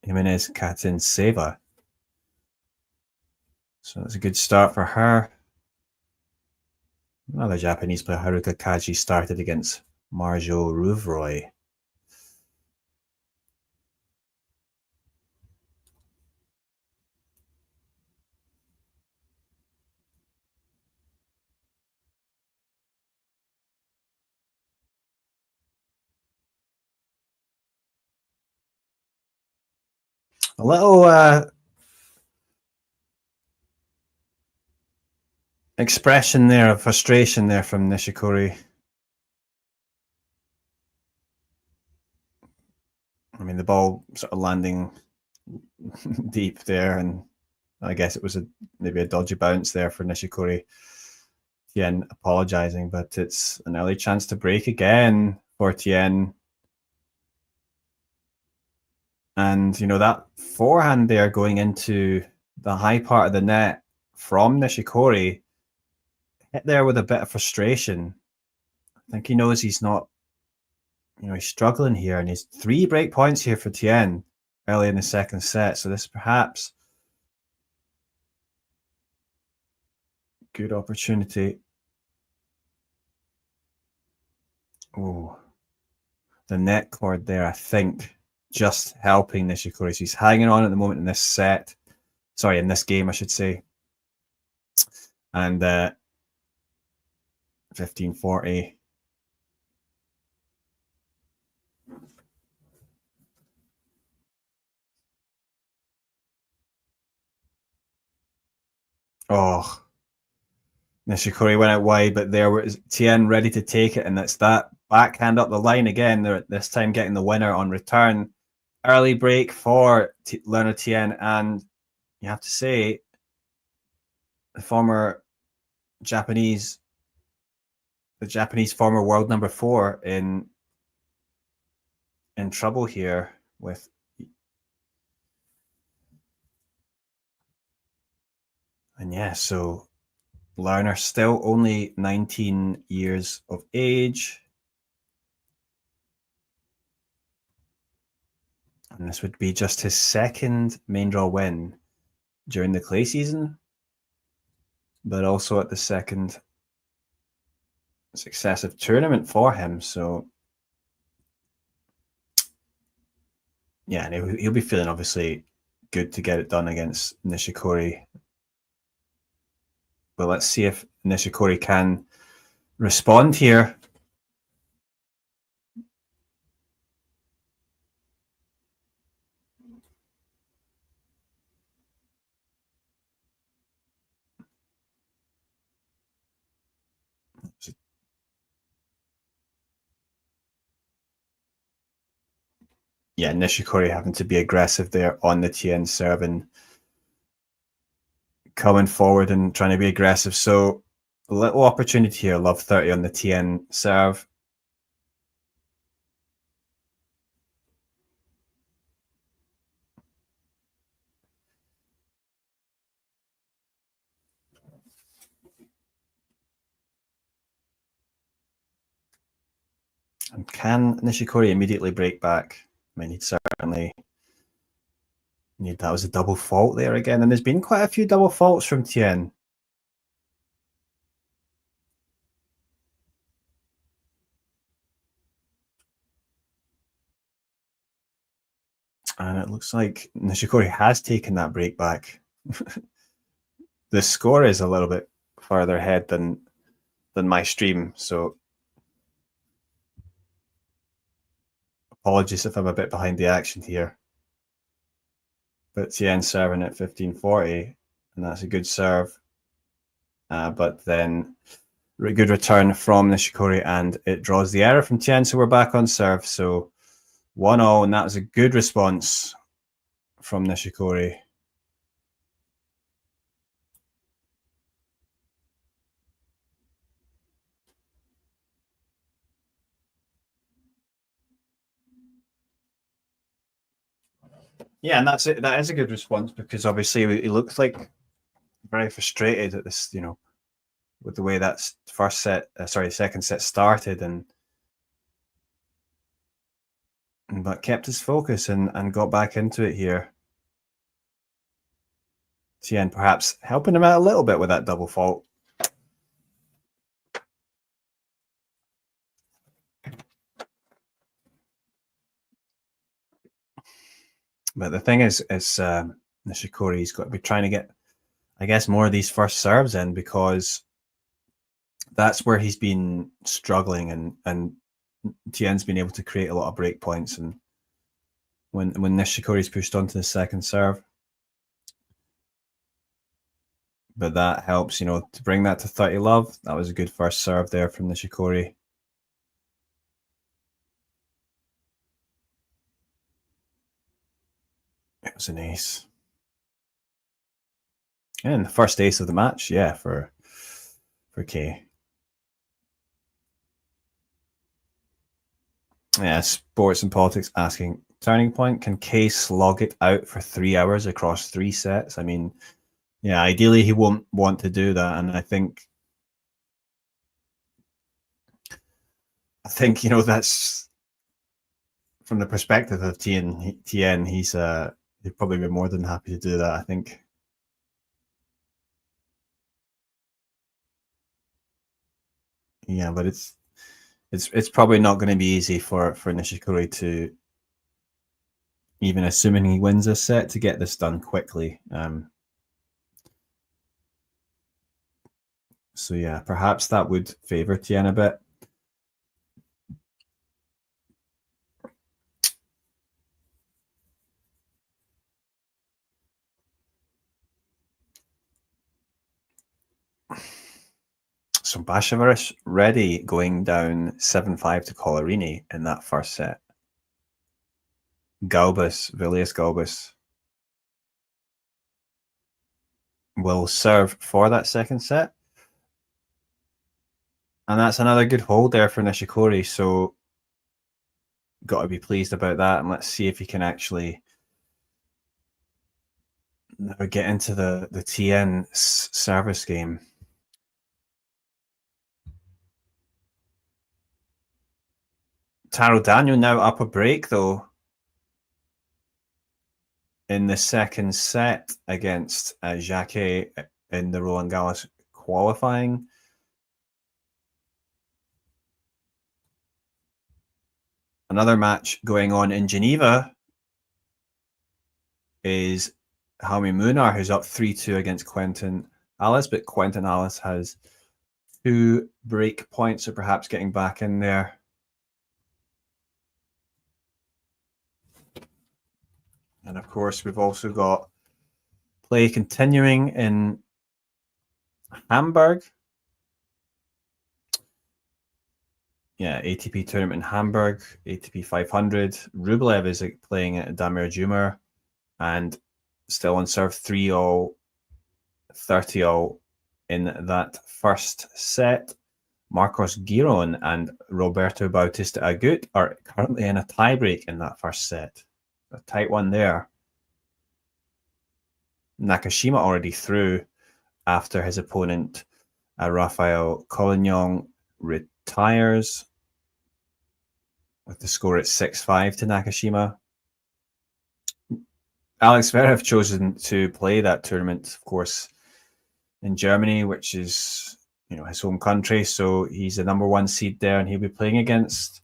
S11: Jimenez Katin-Seva. So that's a good start for her. Another Japanese player, Haruka Kaji, started against Marjo Rouvroy. A little expression there of frustration there from Nishikori. I mean, the ball sort of landing deep there, and I guess it was maybe a dodgy bounce there for Nishikori. Tien apologizing, but it's an early chance to break again for Tien. And, you know, that forehand there going into the high part of the net from Nishikori hit there with a bit of frustration. I think he knows he's not, you know, he's struggling here, and he's 3 break points here for Tien early in the second set. So this perhaps good opportunity Oh, the net cord there, I think, just helping Nishikori. So he's hanging on at the moment in this set. Sorry, in this game, I should say. And 1540. Oh, Nishikori went out wide, but there was Tien ready to take it, and it's that backhand up the line again. They're this time getting the winner on return. Early break for Leonard Tien, and you have to say, the Japanese former world number 4 in trouble here with. And yeah, so Lerner still only 19 years of age. And this would be just his second main draw win during the clay season, but also at the second successive tournament for him. So yeah, and he'll be feeling obviously good to get it done against Nishikori. But let's see if Nishikori can respond here. Yeah, Nishikori having to be aggressive there on the Tien serve and coming forward and trying to be aggressive. So a little opportunity here. Love 30 on the Tien serve. And can Nishikori immediately break back? I mean, he'd certainly need. That was a double fault there again. And there's been quite a few double faults from Tien. And it looks like Nishikori has taken that break back. The score is a little bit further ahead than my stream, so apologies if I'm a bit behind the action here. But Tien serving at 1540, and that's a good serve. But then a good return from Nishikori, and it draws the error from Tien, so we're back on serve. So 1-0, and that was a good response from Nishikori. Yeah, and that's it. That is a good response because obviously he looks like very frustrated at this, with the way that second set started, but kept his focus and got back into it here. Tien perhaps helping him out a little bit with that double fault. But the thing is Nishikori's got to be trying to get, I guess, more of these first serves in, because that's where he's been struggling, and Tien's been able to create a lot of break points, and when Nishikori's pushed onto the second serve. But that helps, to bring that to 30 love. That was a good first serve there from Nishikori. It was an ace. And the first ace of the match, yeah, for Kay. Yeah, Sports and Politics asking, turning point, can Kay slog it out for 3 hours across 3 sets? I mean, yeah, ideally he won't want to do that, and I think that's from the perspective of Tien. He'd probably be more than happy to do that, I think. Yeah, but it's it's probably not going to be easy for Nishikori to, even assuming he wins this set, to get this done quickly. So yeah, perhaps that would favor Tien a bit. So Bashevaris ready going down 7-5 to Collarini in that first set. Vilius Galbus will serve for that second set. And that's another good hold there for Nishikori, so got to be pleased about that. And let's see if he can actually now get into the Tien service game. Taro Daniel now up a break, though, in the second set against Jacques in the Roland Garros qualifying. Another match going on in Geneva is Jaume Munar, who's up 3-2 against Quentin Alice, but Quentin Alice has 2 break points, so perhaps getting back in there. And of course, we've also got play continuing in Hamburg. Yeah, ATP tournament in Hamburg, ATP 500. Rublev is playing at Damir Jumar and still on serve 3-all, 30-all in that first set. Marcos Giron and Roberto Bautista Agut are currently in a tiebreak in that first set. A tight one there. Nakashima already through after his opponent, Rafael Collignon, retires with the score at 6-5 to Nakashima. Alex Zverev chosen to play that tournament, of course, in Germany, which is, you know, his home country. So he's the number 1 seed there, and he'll be playing against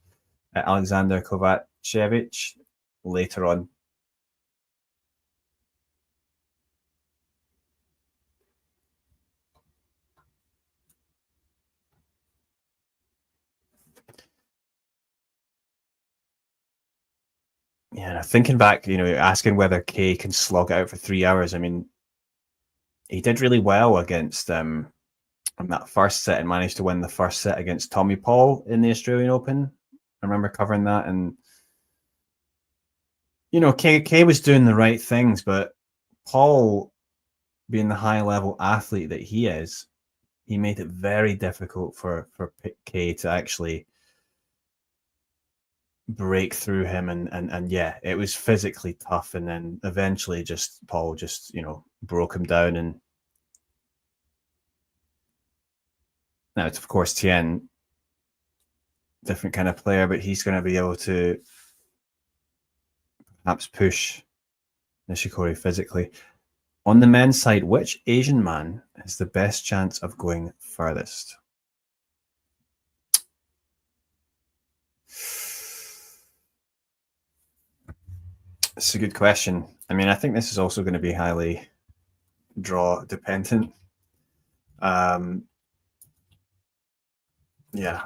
S11: Alexander Kovacevic later on. Yeah, thinking back, you know, asking whether Kay can slog it out for 3 hours. I mean, he did really well against in that first set and managed to win the first set against Tommy Paul in the Australian Open. I remember covering that, and you know, Kay was doing the right things, but Paul, being the high-level athlete that he is, he made it very difficult for Kay to actually break through him, and yeah, it was physically tough, and then eventually Paul just, you know, broke him down. And now it's, of course, Tien, different kind of player, but he's going to be able to perhaps push Nishikori physically. On the men's side, which Asian man has the best chance of going furthest? It's a good question. I mean, I think this is also going to be highly draw dependent. Yeah,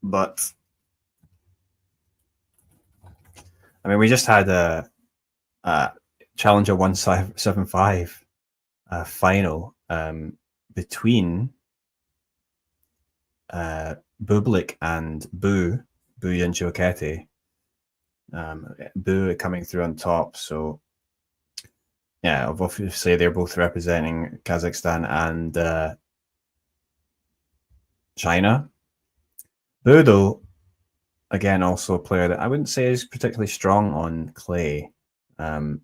S11: but I mean, we just had a Challenger 175 final between Bublik and Bu Yanchokete. Bu coming through on top. So yeah, obviously they're both representing Kazakhstan and China. Bu, though, again, also a player that I wouldn't say is particularly strong on clay. And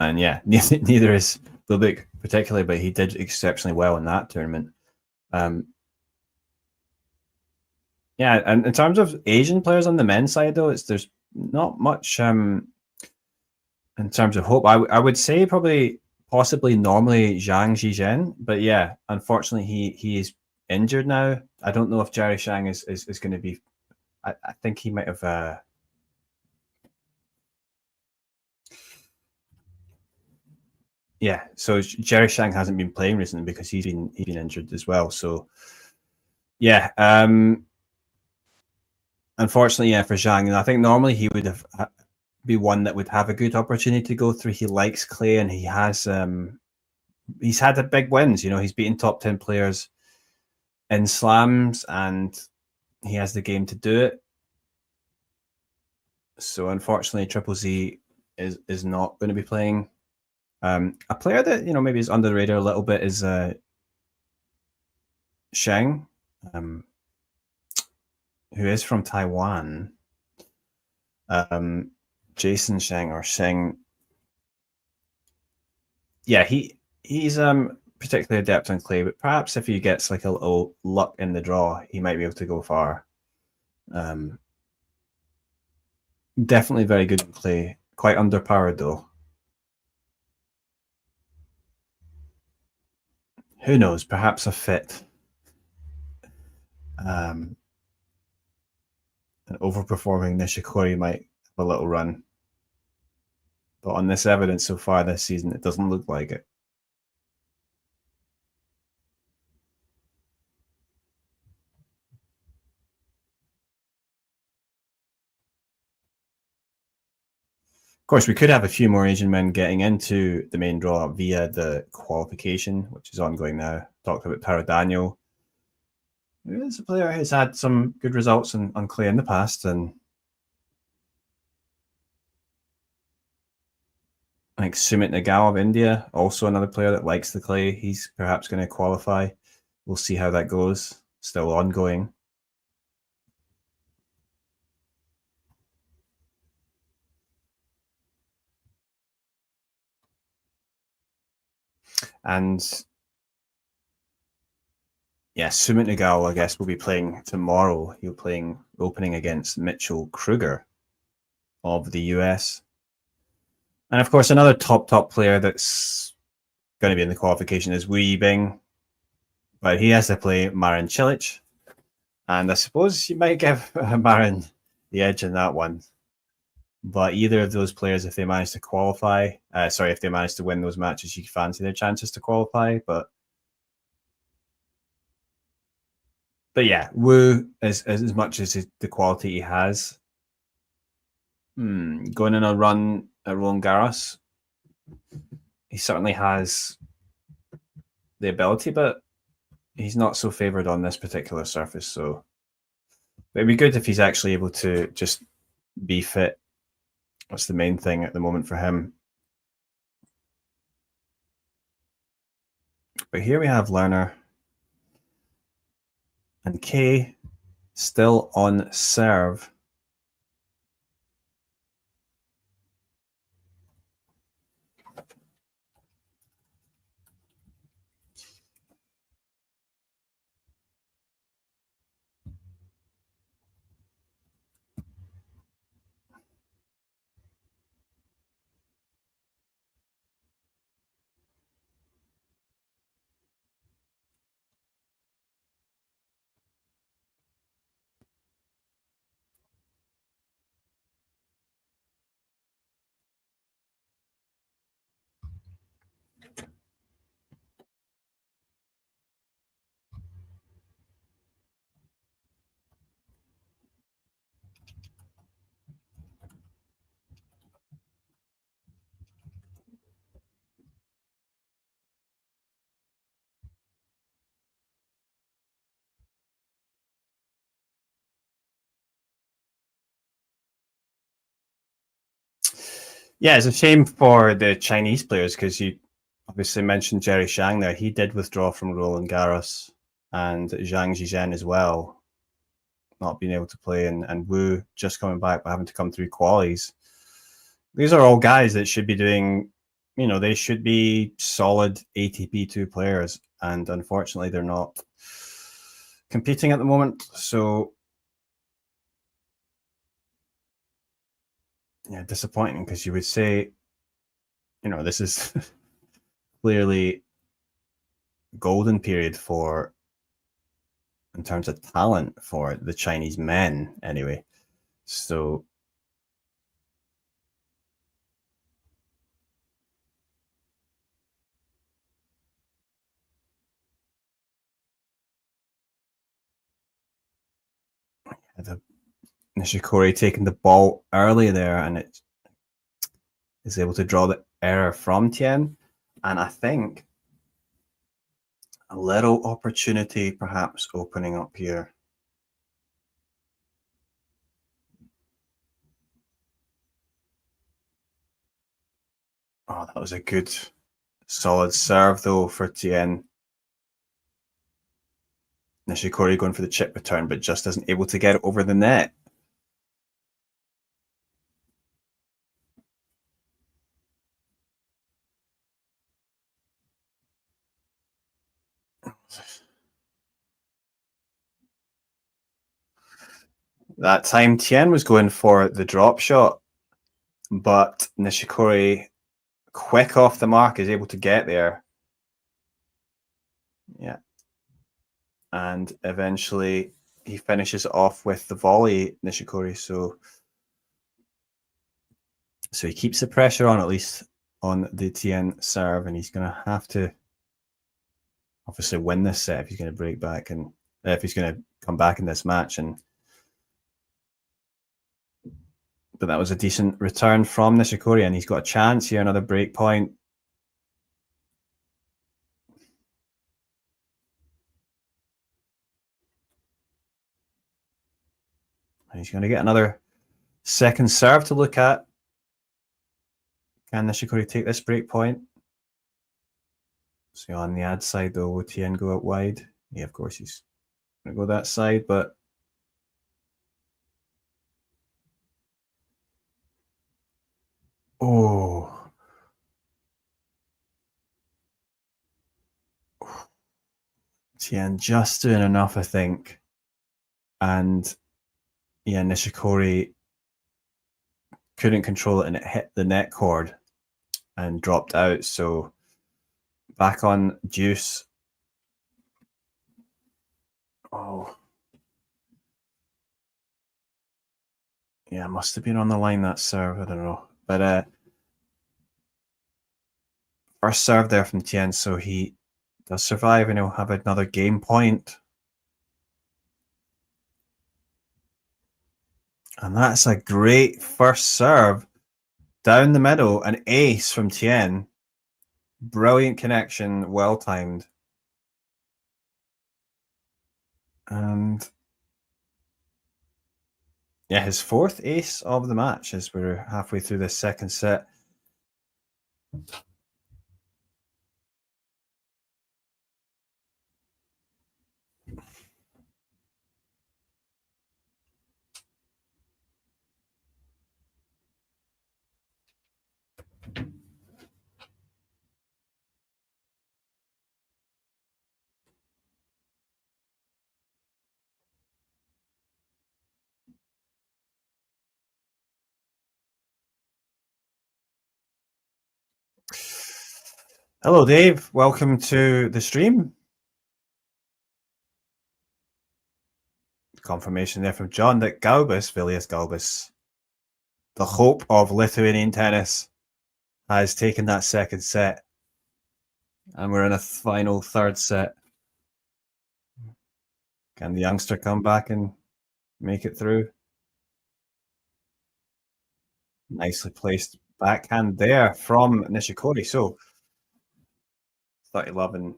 S11: yeah, neither is Bublik particularly, but he did exceptionally well in that tournament. Yeah, and in terms of Asian players on the men's side, though, there's not much in terms of hope. I would say probably possibly normally Zhang Zhizhen, but yeah, unfortunately he is injured now. I don't know if Jerry Shang is going to be. I think he might have. Yeah, so Jerry Shang hasn't been playing recently because he's been injured as well. So yeah, unfortunately, yeah, for Zhang, and I think normally he would have be one that would have a good opportunity to go through. He likes clay, and he has he's had a big wins. You know, he's beaten top 10 players in slams, and he has the game to do it. So unfortunately, Triple Z is not going to be playing. A player that maybe is under the radar a little bit is Sheng, who is from Taiwan. Jason Sheng or Sheng. Yeah, he's particularly adept on clay, but perhaps if he gets like a little luck in the draw, he might be able to go far. Definitely very good in clay. Quite underpowered though. Who knows? Perhaps a fit. An overperforming Nishikori might have a little run. But on this evidence so far this season, it doesn't look like it. Of course, we could have a few more Asian men getting into the main draw via the qualification, which is ongoing now. Talked about Taro Daniel, who is a player who's had some good results on clay in the past, and I think Sumit Nagal of India, also another player that likes the clay. He's perhaps going to qualify. We'll see how that goes. Still ongoing. And yeah, Sumit Nagal, I guess, will be playing tomorrow. He'll be opening against Mitchell Kruger of the US. And of course, another top player that's going to be in the qualification is Wu Yibing, but he has to play Marin Cilic. And I suppose you might give Marin the edge in that one. But either of those players, if they manage to qualify, if they manage to win those matches, you fancy their chances to qualify. But yeah, Wu, as much as the quality he has, going on a run at Roland Garros, he certainly has the ability, but he's not so favoured on this particular surface. So it'd be good if he's actually able to just be fit. That's the main thing at the moment for him. But here we have Lerner and Kay still on serve. Yeah, it's a shame for the Chinese players because you obviously mentioned Jerry Shang there. He did withdraw from Roland Garros, and Zhang Zhizhen as well, not being able to play, and Wu just coming back but having to come through qualies. These are all guys that should be doing, they should be solid ATP 2 players, and unfortunately they're not competing at the moment. So yeah, disappointing because you would say, this is clearly golden period for, in terms of talent, for the Chinese men anyway. So the Nishikori taking the ball early there, and it is able to draw the error from Tien. And I think a little opportunity perhaps opening up here. Oh, that was a good, solid serve though for Tien. Nishikori going for the chip return, but just isn't able to get it over the net. That time Tien was going for the drop shot, but Nishikori, quick off the mark, is able to get there. Yeah. And eventually he finishes off with the volley, Nishikori. So he keeps the pressure on, at least on the Tien serve, and he's going to have to obviously win this set if he's going to break back, and if he's going to come back in this match. But that was a decent return from Nishikori, and he's got a chance here, another break point. And he's going to get another second serve to look at. Can Nishikori take this break point? So on the ad side, though, will Tien go out wide? Yeah, of course he's going to go that side, but oh, Tien just doing enough, I think. And yeah, Nishikori couldn't control it, and it hit the net cord and dropped out. So back on deuce. Oh. Yeah, must have been on the line, that serve. I don't know. But first serve there from Tien, so he does survive, and he'll have another game point. And that's a great first serve. Down the middle, an ace from Tien. Brilliant connection, well timed. And yeah, his fourth ace of the match as we're halfway through this second set. Hello, Dave. Welcome to the stream. Confirmation there from John that Gaubas, Vilius Gaubas, the hope of Lithuanian tennis, has taken that second set. And we're in a final third set. Can the youngster come back and make it through? Nicely placed backhand there from Nishikori. So 30-love and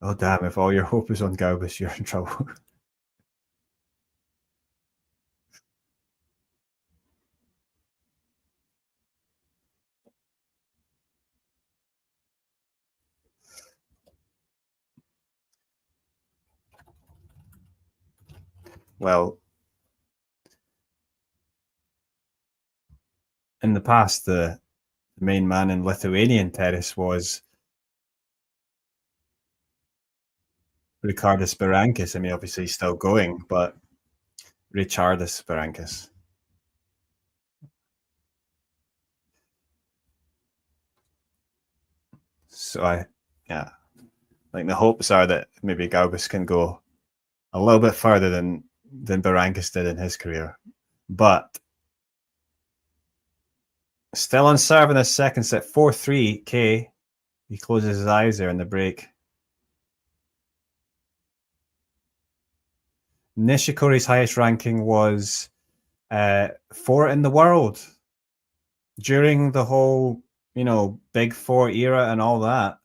S11: oh damn, if all your hope is on Gaubas, you're in trouble. Well, in the past, the main man in Lithuanian tennis was Ricardas Berankis. I mean, obviously he's still going, but Richardus Berankis. So yeah, like the hopes are that maybe Gaubus can go a little bit further than Berankis did in his career. But still on serve in the second set, 4-3 K. He closes his eyes there in the break. Nishikori's highest ranking was 4 in the world during the whole, Big Four era and all that.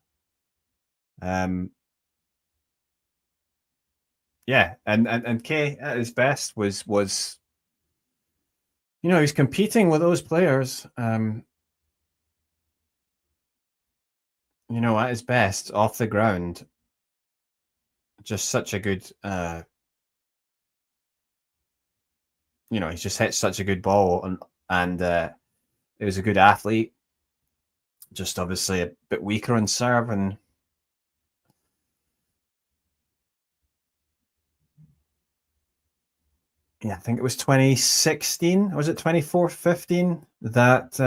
S11: Yeah, and Kay at his best was he's competing with those players. At his best off the ground, just such a good. He's just hit such a good ball, and he was a good athlete. Just obviously a bit weaker on serve, and yeah, I think it was 2016. Was it 2015 that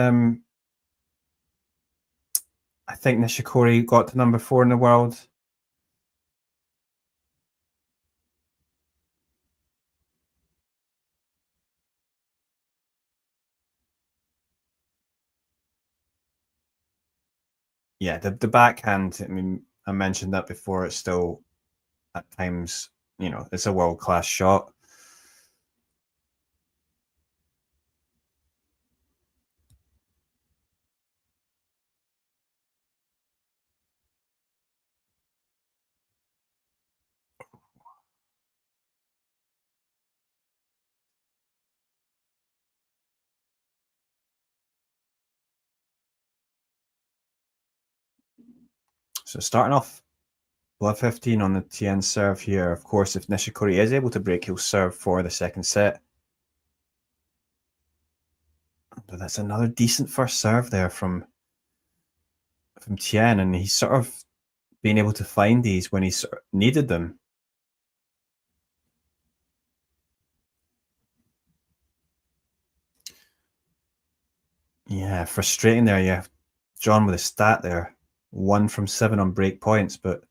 S11: I think Nishikori got to number 4 in the world. Yeah, the backhand, I mean, I mentioned that before, it's still at times, it's a world-class shot. So starting off, Blood 15 on the Tien serve here. Of course, if Nishikori is able to break, he'll serve for the second set. But that's another decent first serve there from Tien, and he's sort of been able to find these when he sort of needed them. Yeah, frustrating there. Yeah, John with a stat there. 1 from 7 on break points, but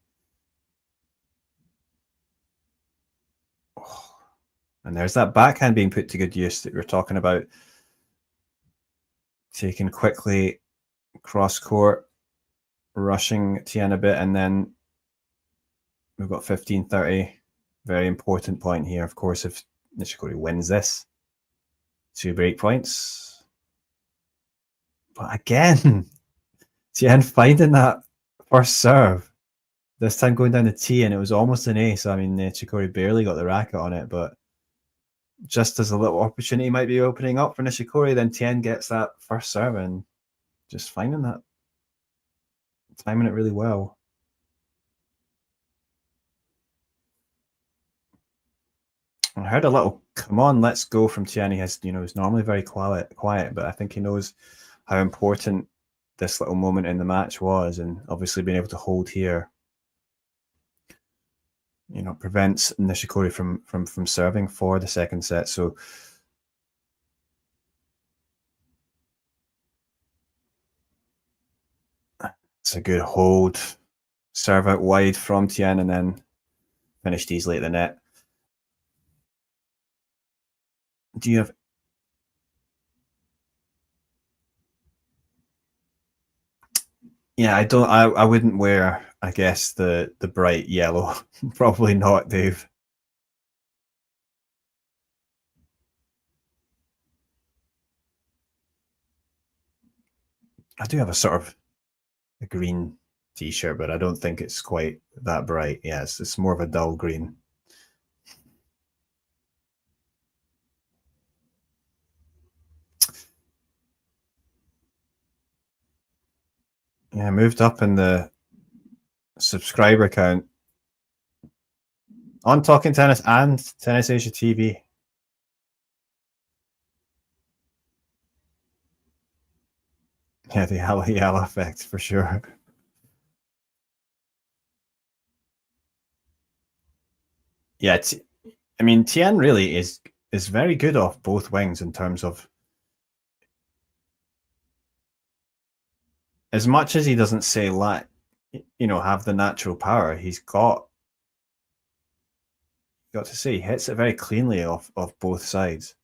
S11: and there's that backhand being put to good use that we were talking about. Taken quickly cross court, rushing Tien a bit, and then we've got 15-30. Very important point here, of course, if Nishikori wins this. 2 break points. But again, Tien finding that first serve. This time going down the tee, and it was almost an ace. I mean, Nishikori barely got the racket on it, but just as a little opportunity might be opening up for Nishikori, then Tien gets that first serve and just finding that, timing it really well. I heard a little "come on, let's go" from Tien. He has, he's normally very quiet, but I think he knows how important this little moment in the match was, and obviously being able to hold here, prevents Nishikori from serving for the second set. So it's a good hold, serve out wide from Tien, and then finished easily at the net. Do you have? Yeah, I don't. I wouldn't wear, I guess, the bright yellow. Probably not, Dave. I do have a sort of a green t-shirt, but I don't think it's quite that bright. Yeah, it's more of a dull green. Yeah, I moved up in the subscriber count on Talking Tennis and Tennis Asia TV. Yeah, the yellow effect for sure. Yeah, I mean, Tien really is very good off both wings in terms of, as much as he doesn't say have the natural power. He's got to say, he hits it very cleanly off both sides.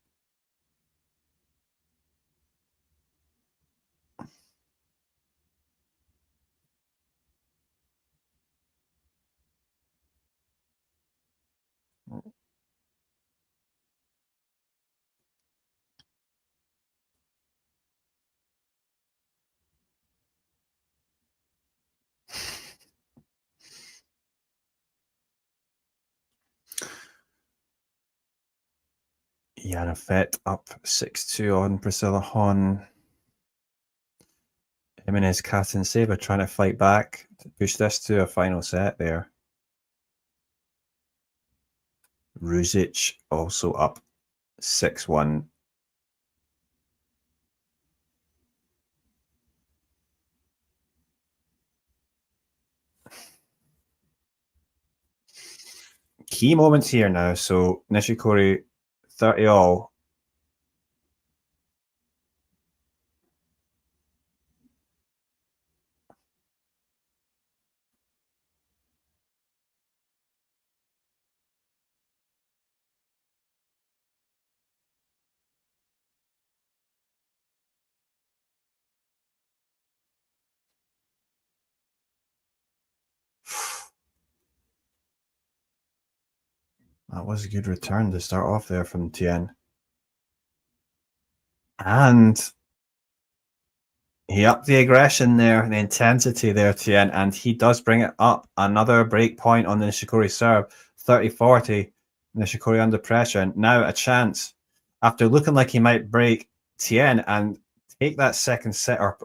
S11: Yana Fett up 6-2 on Priscilla Hon. Him and his cat and saber trying to fight back to push this to a final set there. Ruzic also up 6-1. Key moments here now. So Nishikori 30 all. That was a good return to start off there from Tien. And he upped the aggression there, the intensity there, Tien, and he does bring it up. Another break point on the Nishikori serve, 30-40. Nishikori under pressure, and now a chance after looking like he might break Tien and take that second set, or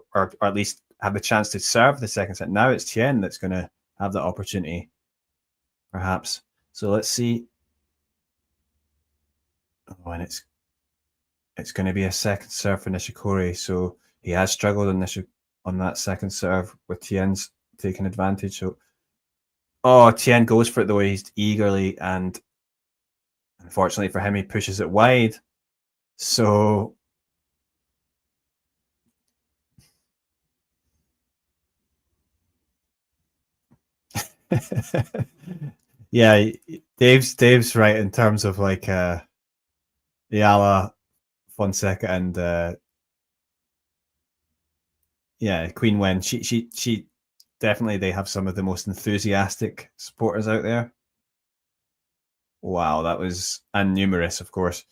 S11: at least have the chance to serve the second set. Now it's Tien that's going to have the opportunity, perhaps. So let's see. Oh, and it's going to be a second serve for Nishikori. So he has struggled on that second serve with Tien's taking advantage. So, Tien goes for it though. He's eagerly, and unfortunately for him, he pushes it wide. So yeah, Dave's right in terms of like Yala, Fonseca, and Queen Wen. She definitely, they have some of the most enthusiastic supporters out there. Wow, that was, and numerous, of course.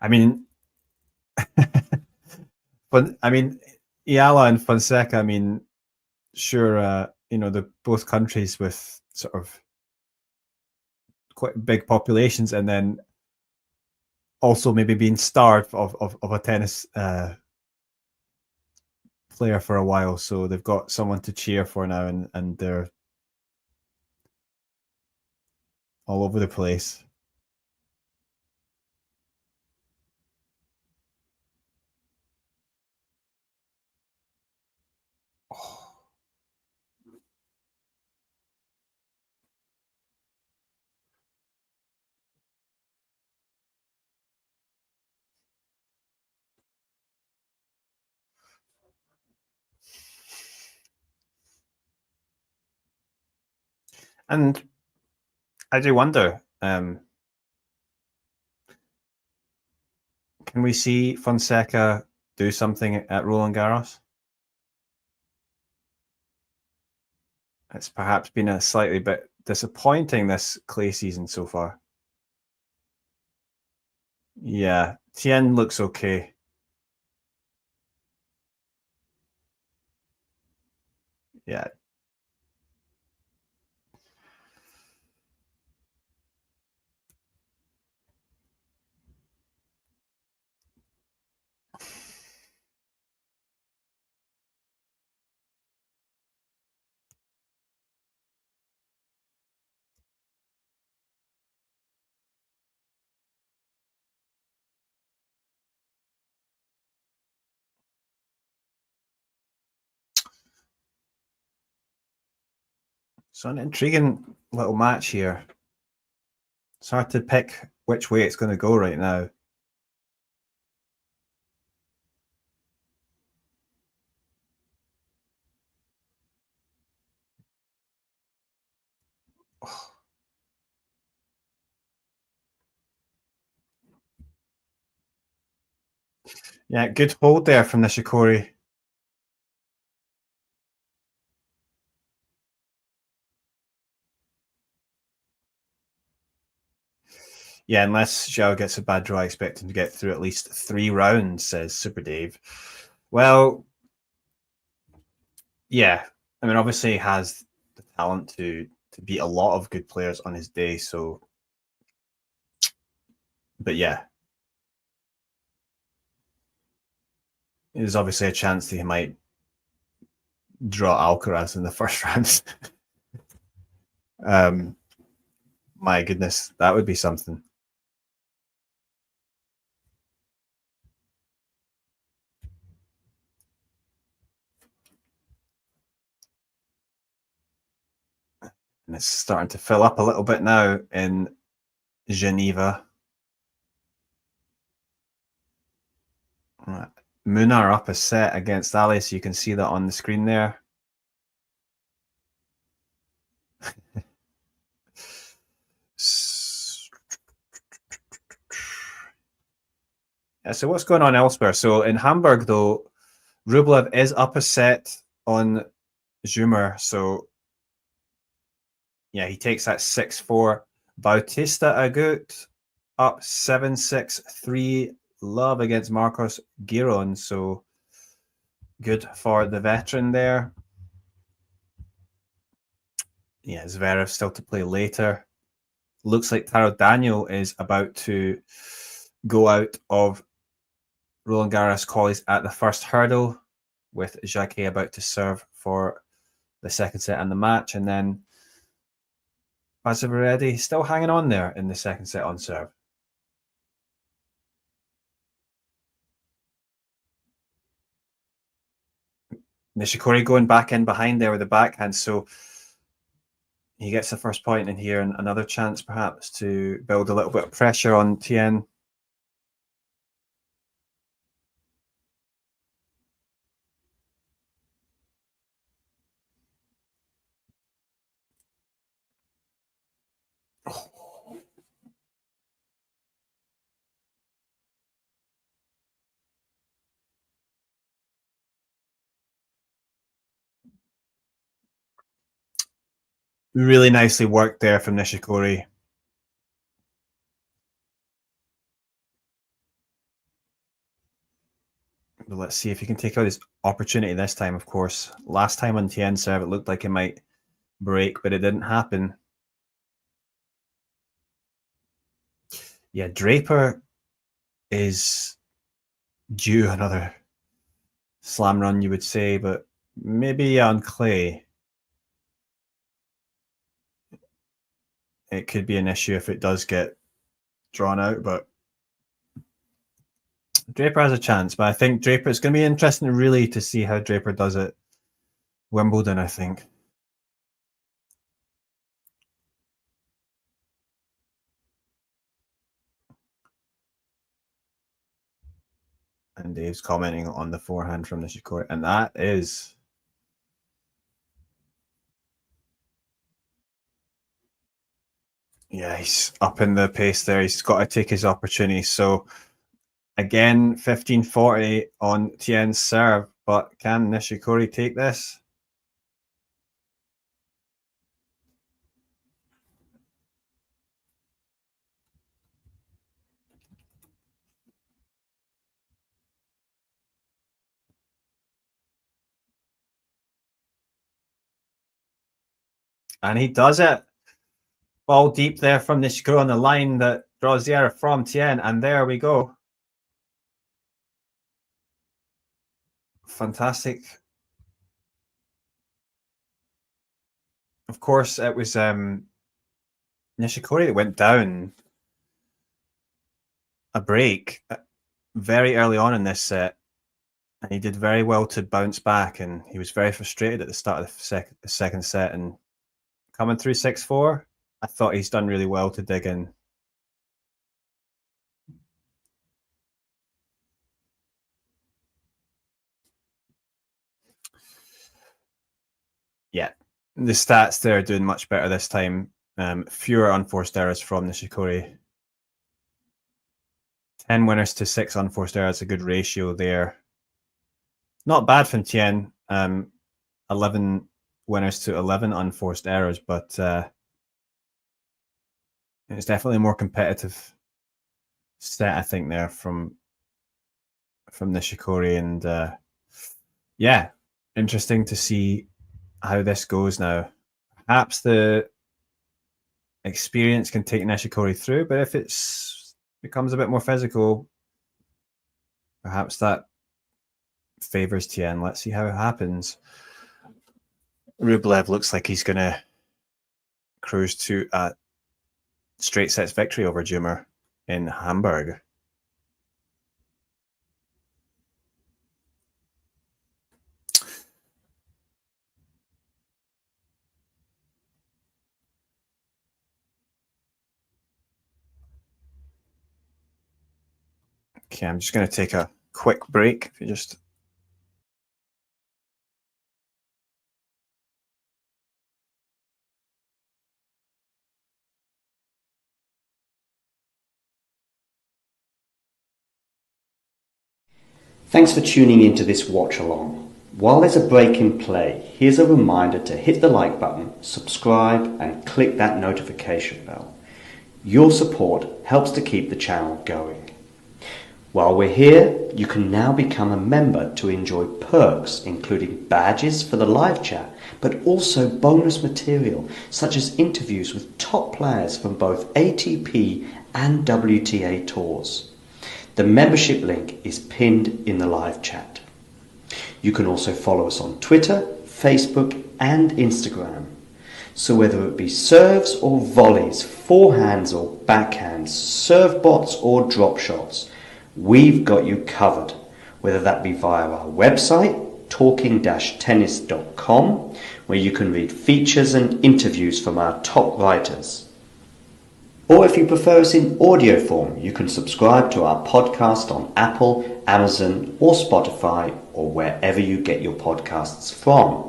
S11: I mean, but I mean, Iala and Fonseca. I mean, sure, they're both countries with sort of quite big populations, and then also maybe being starved of a tennis player for a while. So they've got someone to cheer for now, and they're all over the place. And I do wonder, can we see Fonseca do something at Roland Garros? It's perhaps been a slightly bit disappointing this clay season so far. Yeah, Tien looks okay. Yeah. So an intriguing little match here. It's hard to pick which way it's going to go right now. Yeah, good hold there from Nishikori. Yeah, unless Zhao gets a bad draw, I expect him to get through at least 3 rounds, says Super Dave. Well, yeah. I mean, obviously he has the talent to beat a lot of good players on his day, so... But yeah. There's obviously a chance that he might draw Alcaraz in the first round. My goodness, that would be something. And it's starting to fill up a little bit now in Geneva. Right. Munar up a set against Ali, so you can see that on the screen there. Yeah, so what's going on elsewhere? So in Hamburg, though, Rublev is up a set on Zoomer, so yeah, he takes that 6-4. Bautista Agut up 7-6-3. Love against Marcos Giron, so good for the veteran there. Yeah, Zverev still to play later. Looks like Taro Daniel is about to go out of Roland Garros qualies at the first hurdle, with Jacquet about to serve for the second set and the match, and then Bazavaredi still hanging on there in the second set on serve. Nishikori going back in behind there with the backhand, so he gets the first point in here, and another chance perhaps to build a little bit of pressure on Tien. Really nicely worked there from Nishikori. But let's see if he can take out his opportunity this time, of course. Last time on Tien serve, it looked like it might break, but it didn't happen. Yeah, Draper is due another slam run, you would say, but maybe on clay it could be an issue if it does get drawn out, but Draper has a chance. But I think Draper, it's going to be interesting really to see how Draper does at Wimbledon, I think. And Dave's commenting on the forehand from Nishikori, and that is... Yeah, he's up in the pace there. He's got to take his opportunity. So again, 15-40 on Tien's serve, but can Nishikori take this? And he does it. Ball deep there from Nishikori on the line that draws the error from Tien, and there we go. Fantastic. Of course, it was Nishikori that went down a break very early on in this set, and he did very well to bounce back, and he was very frustrated at the start of the second set, and coming through 6-4. I thought he's done really well to dig in. Yeah, the stats there are doing much better this time. Fewer unforced errors from Nishikori. 10 winners to 6 unforced errors, a good ratio there. Not bad from Tien. 11 winners to 11 unforced errors, but it's definitely a more competitive set, I think, there from Nishikori. And yeah, interesting to see how this goes now. Perhaps the experience can take Nishikori through, but if it becomes a bit more physical, perhaps that favors Tien. Let's see how it happens. Rublev looks like he's going to cruise to a straight sets victory over Jumer in Hamburg. Okay, I'm just going to take a quick break. If you just
S2: Thanks for tuning into this watch along. While there's a break in play, here's a reminder to hit the like button, subscribe and click that notification bell. Your support helps to keep the channel going. While we're here, you can now become a member to enjoy perks including badges for the live chat, but also bonus material such as interviews with top players from both ATP and WTA tours. The membership link is pinned in the live chat. You can also follow us on Twitter, Facebook and Instagram. So whether it be serves or volleys, forehands or backhands, serve bots or drop shots, we've got you covered. Whether that be via our website, talking-tennis.com, where you can read features and interviews from our top writers. Or if you prefer us in audio form, you can subscribe to our podcast on Apple, Amazon or Spotify or wherever you get your podcasts from.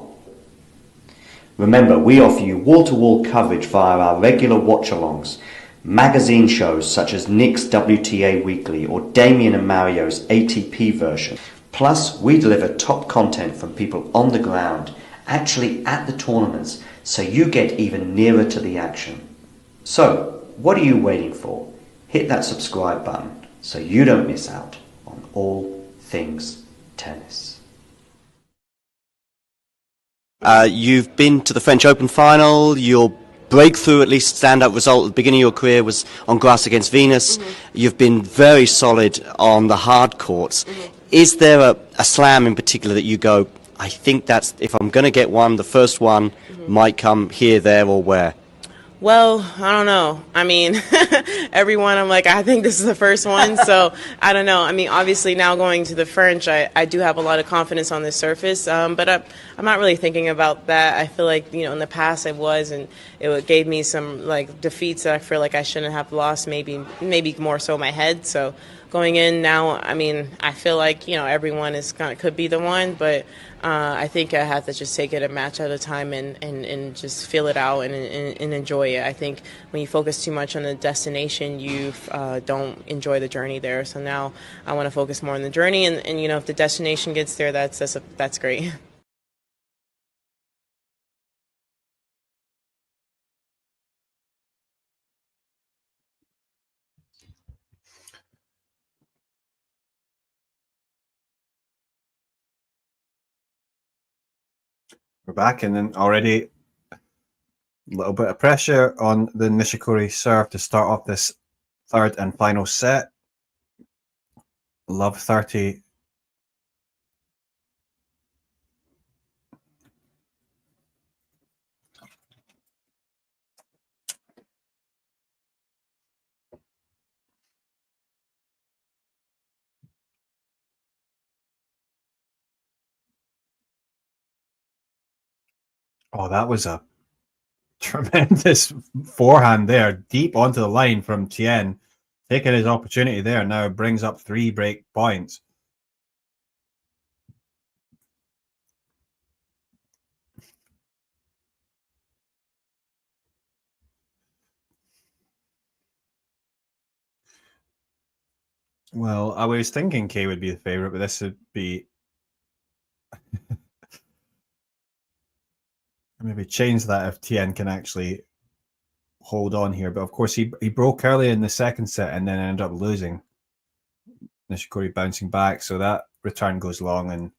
S2: Remember, we offer you wall-to-wall coverage via our regular watch-alongs, magazine shows such as Nick's WTA Weekly or Damien and Mario's ATP version. Plus, we deliver top content from people on the ground, actually at the tournaments, so you get even nearer to the action. So, what are you waiting for? Hit that subscribe button so you don't miss out on all things tennis. You've been to the French Open final. Your breakthrough, at least standout result at the beginning of your career was on grass against Venus. You've been very solid on the hard courts. Is there a slam in particular that you go, I think that's, if I'm going to get one, the first one might come here, there or where?
S9: Well, I don't know. I mean, everyone, I'm like, I think this is the first one, so I don't know. I mean, obviously now going to the French, I do have a lot of confidence on the surface, but I'm not really thinking about that. I feel like, in the past I was, and it gave me some, like, defeats that I feel like I shouldn't have lost, maybe more so my head. So going in now, I mean, I feel like, everyone could be the one, but I think I have to just take it a match at a time and just feel it out and enjoy it. I think when you focus too much on the destination, you don't enjoy the journey there. So now I want to focus more on the journey, and if the destination gets there, that's great.
S11: we're back, and then already a little bit of pressure on the Nishikori serve to start off this third and final set. Love 30. Oh, that was a Tremendous forehand there, deep onto the line from Tien. Taking his opportunity there, now brings up 3 break points. Well, I was thinking Kay would be the favourite, but this would be... maybe change that if Tien can actually hold on here. But of course, he broke early in the second set and then ended up losing. Nishikori bouncing back, so that return goes long and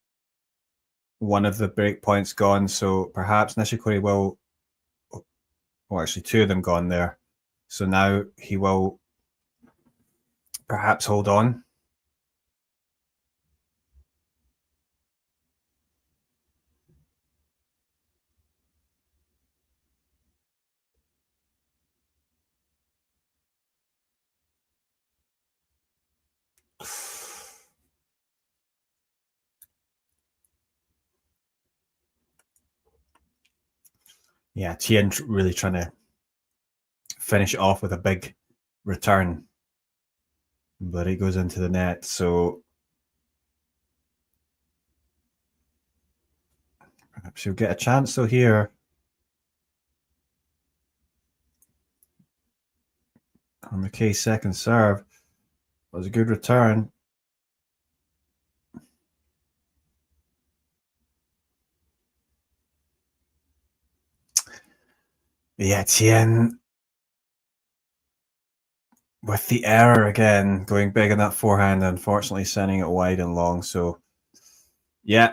S11: one of the break points gone. So perhaps Nishikori will... well, actually, 2 of them gone there. So now he will perhaps hold on. Yeah, Tien really trying to finish it off with a big return. But it goes into the net, so perhaps he'll get a chance though here. On McKay's second serve. Was a good return. Yeah, Tien with the error again, going big on that forehand, unfortunately sending it wide and long. So, yeah.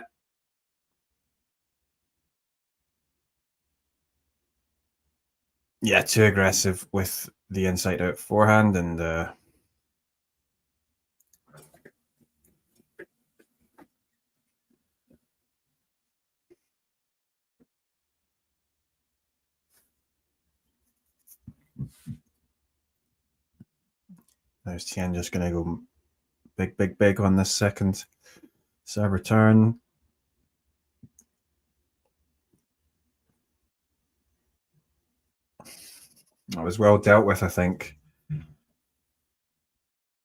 S11: Yeah, too aggressive with the inside out forehand and there's Tien just going to go big, big, big on this second serve return. That was well dealt with, I think,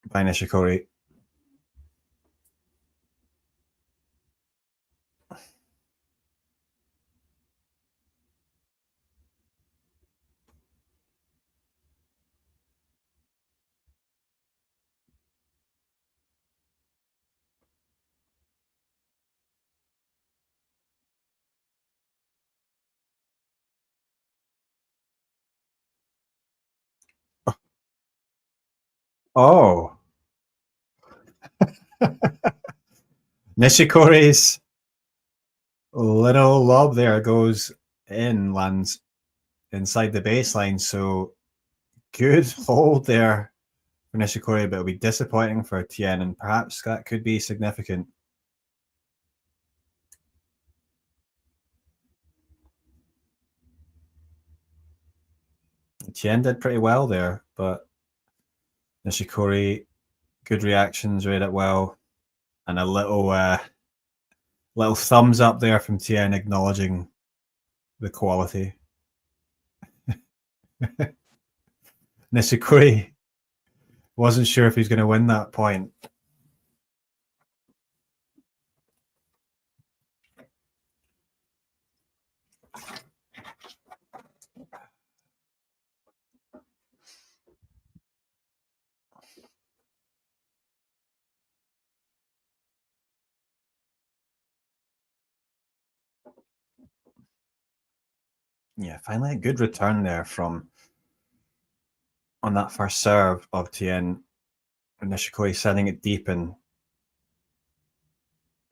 S11: by Nishikori. Oh. Nishikori's little lob there goes in, lands inside the baseline. So good hold there for Nishikori, but it'll be disappointing for Tien, and perhaps that could be significant. Tien did pretty well there, but Nishikori, good reactions, read it well, and a little thumbs up there from Tien acknowledging the quality. Nishikori wasn't sure if he's going to win that point. Yeah, finally a good return there from on that first serve of Tien. Nishikori sending it deep, and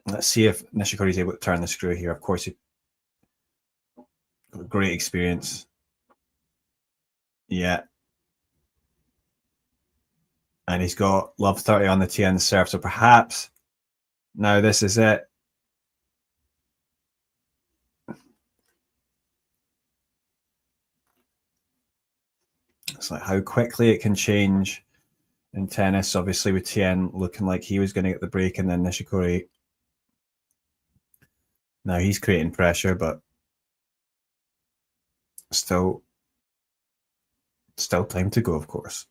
S11: let's see if Nishikori is able to turn the screw here. Of course, he got great experience. Yeah. And he's got love 30 on the Tien serve, so perhaps now this is it. It's like how quickly it can change in tennis. Obviously, with Tien looking like he was going to get the break, and then Nishikori. Now he's creating pressure, but still Still time to go, of course.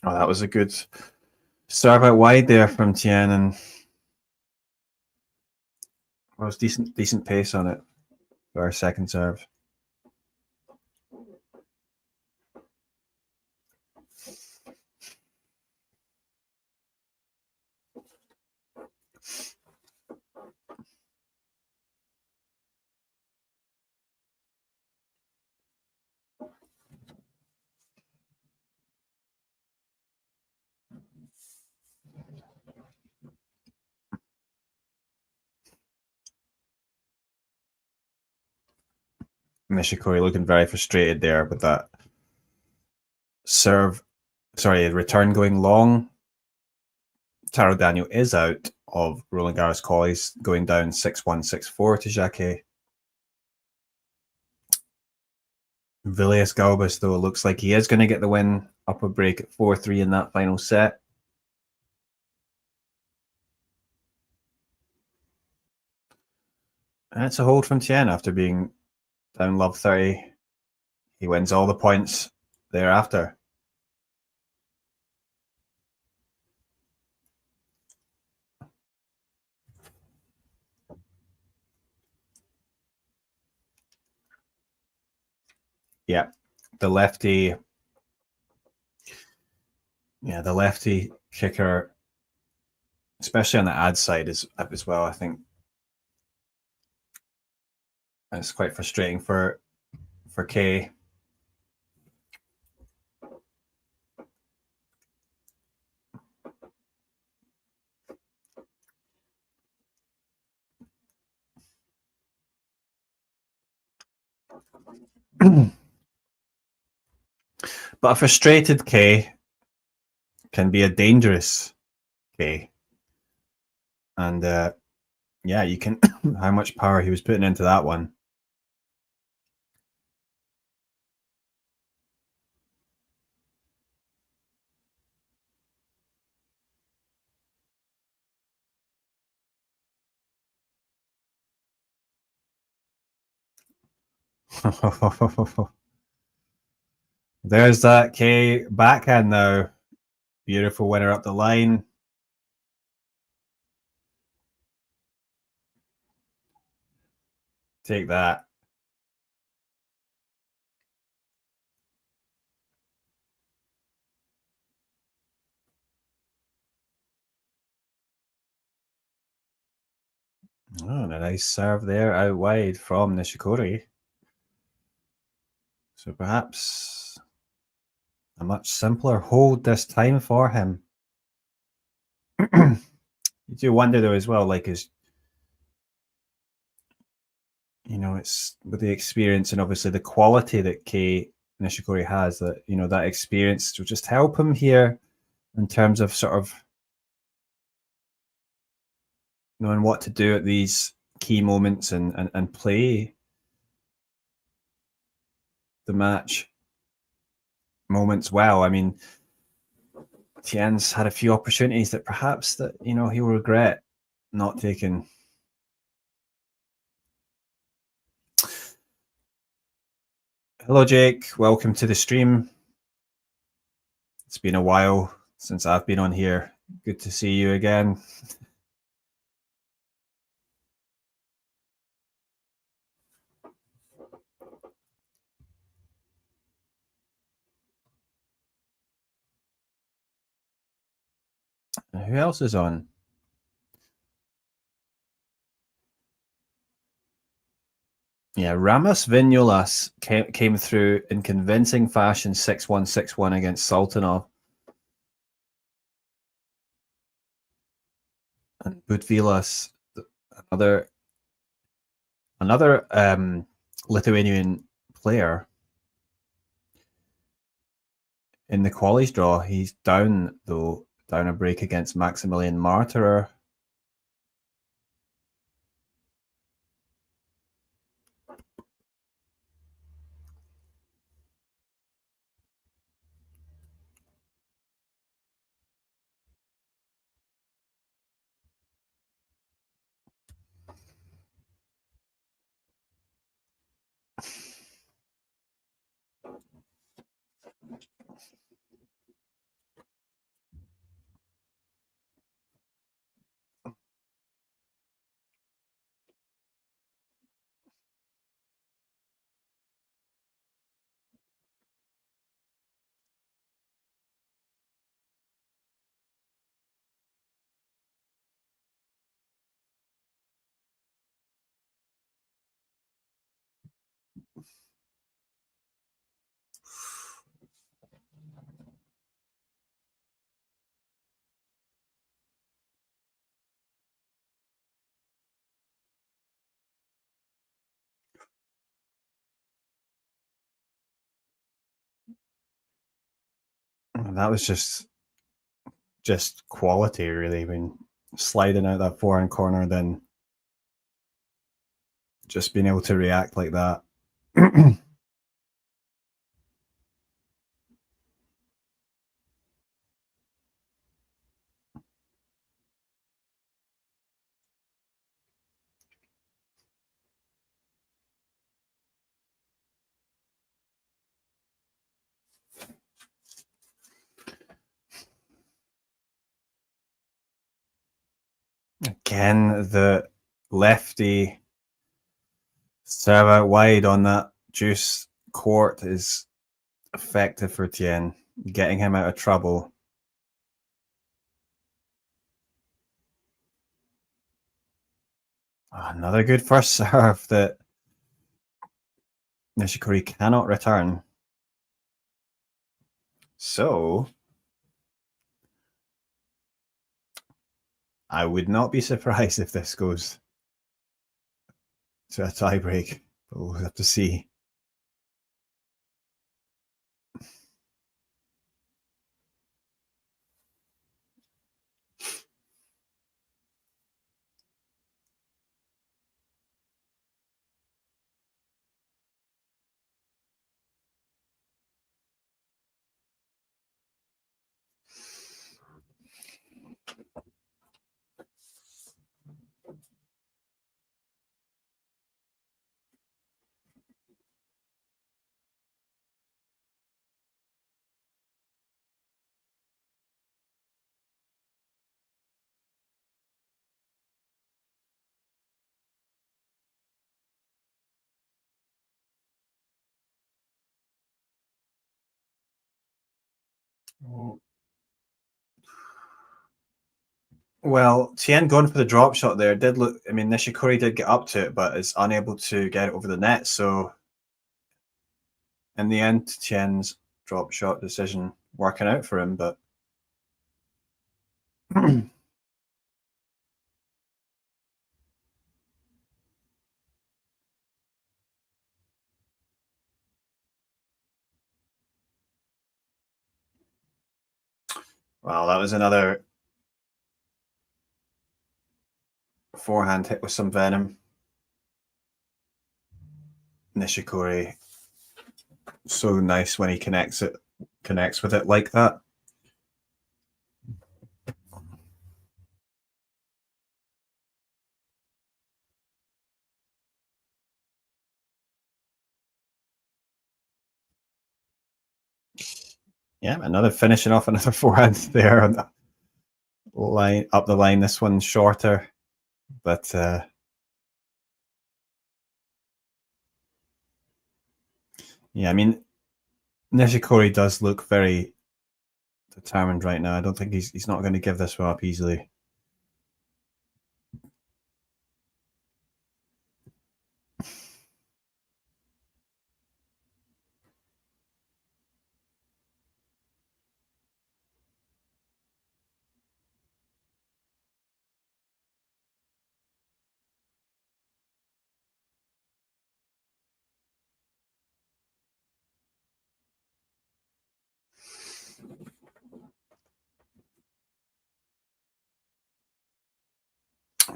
S11: Oh, that was a good serve out wide there from Tien, and well, it was decent pace on it for our second serve. Nishikori looking very frustrated there with that serve. Sorry, return going long. Taro Daniel is out of Roland Garros qualies, going down 6-1, 6-4 to Jacquet. Vilius Galbus, though, looks like he is going to get the win up a break at 4-3 in that final set. And it's a hold from Tien after being down love 30. He wins all the points thereafter. Yeah, the lefty kicker, especially on the ad side, is up as well. I think it's quite frustrating for Kay. But a frustrated Kay can be a dangerous Kay. And yeah, you can how much power he was putting into that one. There's that Kay backhand now. Beautiful winner up the line. Take that. Oh, and a nice serve there out wide from Nishikori. So perhaps a much simpler hold this time for him. You do wonder though as well, like it's with the experience and obviously the quality that Kei Nishikori has, that that experience will just help him here in terms of sort of knowing what to do at these key moments and play the match moments well. I mean, Tien's had a few opportunities that perhaps that he'll regret not taking. Hello, Jake. Welcome to the stream. It's been a while since I've been on here. Good to see you again. Who else is on? Yeah, Ramos Vignolas came through in convincing fashion, 6-1, 6-1 against Sultanov. And Budvilas, another Lithuanian player in the qualies draw. He's down a break against Maximilian Martyrer. that was just quality, really. When sliding out that forehand corner, then just being able to react like that. Again, the lefty serve out wide on that juice court is effective for Tien, getting him out of trouble. Another good first serve that Nishikori cannot return. So, I would not be surprised if this goes to a tiebreak, but we'll have to see. Well, Tien going for the drop shot there did look. I mean, Nishikori did get up to it, but is unable to get it over the net. So, in the end, Tien's drop shot decision working out for him. But wow, that was another forehand hit with some venom. Nishikori, so nice when he connects with it like that. Yeah, another finishing off another forehand there on the line up the line. This one's shorter, but yeah, I mean, Nishikori does look very determined right now. I don't think he's not going to give this one up easily.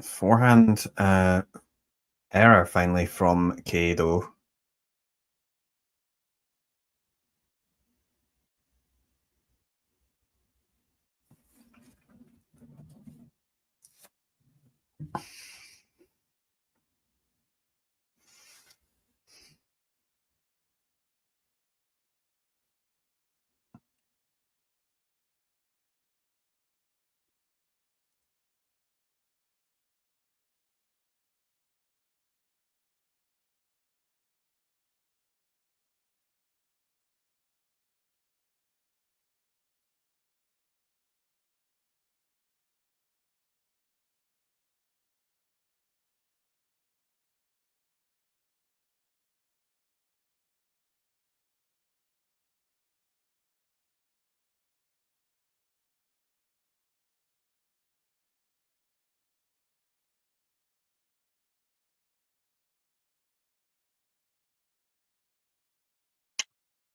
S11: Forehand error finally from Kei though.